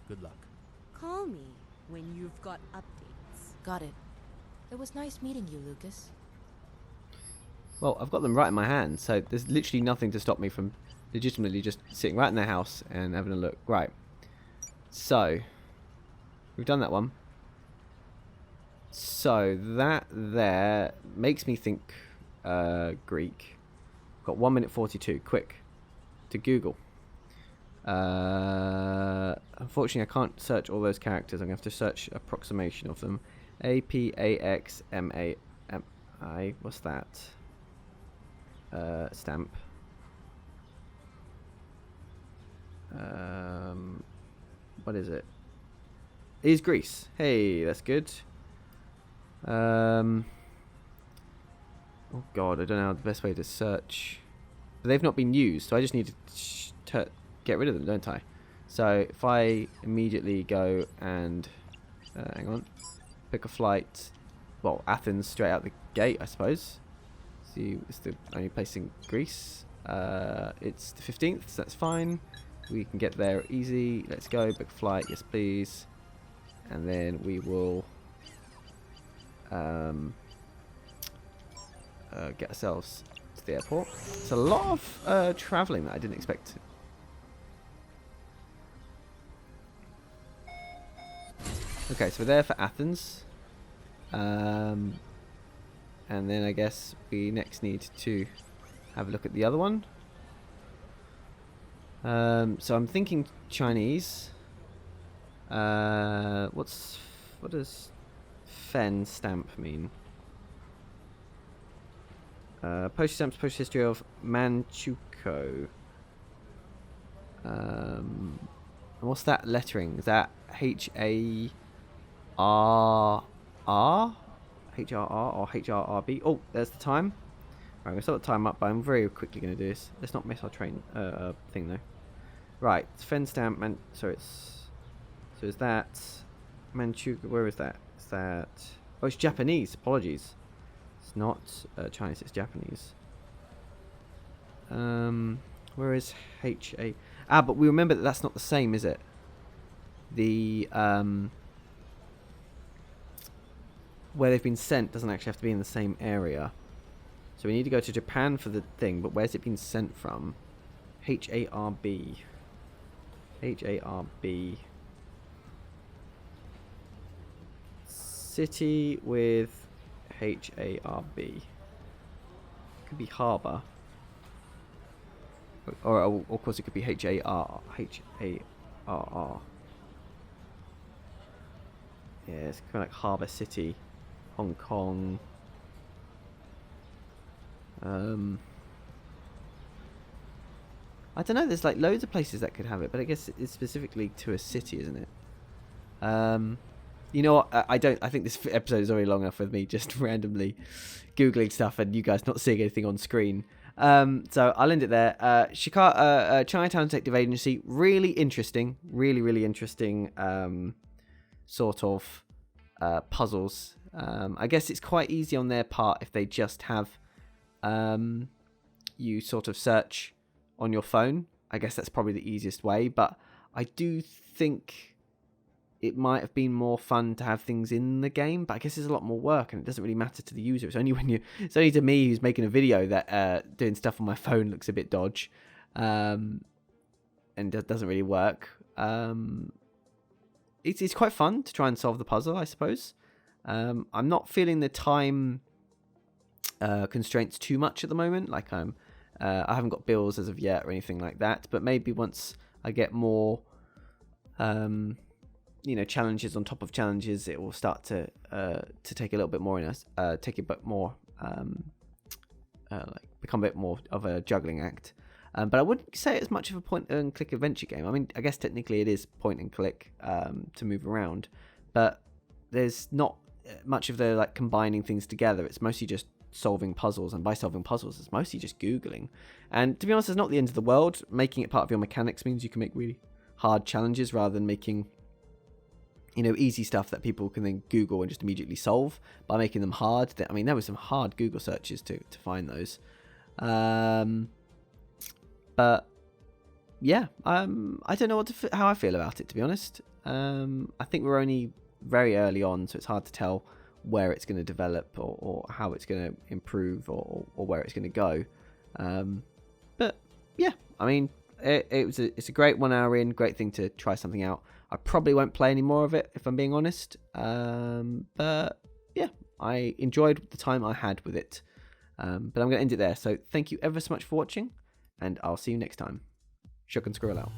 [SPEAKER 7] Good luck.
[SPEAKER 8] Call me when you've got updates.
[SPEAKER 4] Got it. It was nice meeting you, Lucas.
[SPEAKER 1] Well, I've got them right in my hand, so there's literally nothing to stop me from legitimately just sitting right in their house and having a look. Right. So, we've done that one. So, that there makes me think Greek. Got 1 minute 42. Quick. To Google. Unfortunately, I can't search all those characters. I'm going to have to search approximation of them. APAXMAMI. What's that? Stamp. What is it? It is Greece. Hey, that's good. Oh god, I don't know how the best way to search. But they've not been used, so I just need to get rid of them, don't I? So if I immediately go and hang on, pick a flight. Well, Athens straight out the gate, I suppose. See, it's the only place in Greece. It's the 15th, so that's fine. We can get there easy. Let's go. Book a flight. Yes, please. And then we will get ourselves to the airport. It's a lot of travelling that I didn't expect. Okay, so we're there for Athens. And then I guess we next need to have a look at the other one. So I'm thinking Chinese. What does Fen stamp mean? Postage stamps, postage history of Manchukuo. And what's that lettering? Is that HARR? HRR or HRRB? Oh, there's the time. Right, I'm going to start the time up, but I'm very quickly going to do this. Let's not miss our train thing though. Right, it's Fen stamp. So is that Manchukuo? Where is that? Is that? Oh, it's Japanese. Apologies. It's not Chinese. It's Japanese. Where is HA? Ah, but we remember that that's not the same, is it? The where they've been sent doesn't actually have to be in the same area. So we need to go to Japan for the thing, but where's it been sent from? HARB. HARB. City with HARB. Could be harbour. Or of course it could be HARR. HARR. Yeah, it's kind of like Harbour City. Hong Kong. I don't know, there's like loads of places that could have it, but I guess it's specifically to a city, isn't it? You know what, I think this episode is already long enough with me just randomly googling stuff and you guys not seeing anything on screen. So I'll end it there. Chinatown Detective Agency, really interesting, really interesting sort of puzzles. I guess it's quite easy on their part if they just have you sort of search on your phone. I guess that's probably the easiest way, but I do think it might have been more fun to have things in the game, but I guess there's a lot more work and it doesn't really matter to the user. It's only to me who's making a video that doing stuff on my phone looks a bit dodge and doesn't really work. It's quite fun to try and solve the puzzle, I suppose. I'm not feeling the time constraints too much at the moment. Like I haven't got bills as of yet or anything like that, but maybe once I get more challenges on top of challenges, it will start to take a little bit more become a bit more of a juggling act. But I wouldn't say it's much of a point and click adventure game. I mean, I guess technically it is point and click to move around, but there's not much of the like combining things together. It's mostly just solving puzzles, and by solving puzzles it's mostly just googling. And to be honest, it's not the end of the world. Making it part of your mechanics means you can make really hard challenges rather than making easy stuff that people can then Google and just immediately solve. By making them hard, I mean, there were some hard Google searches to find those. But yeah, I don't know how I feel about it, to be honest. I think we're only very early on, so it's hard to tell where it's going to develop or how it's going to improve or where it's going to go. But yeah, I mean, it's a great 1 hour in, great thing to try something out. I probably won't play any more of it if I'm being honest. But yeah, I enjoyed the time I had with it. But I'm going to end it there. So thank you ever so much for watching, and I'll see you next time. Shook and Squirrel out.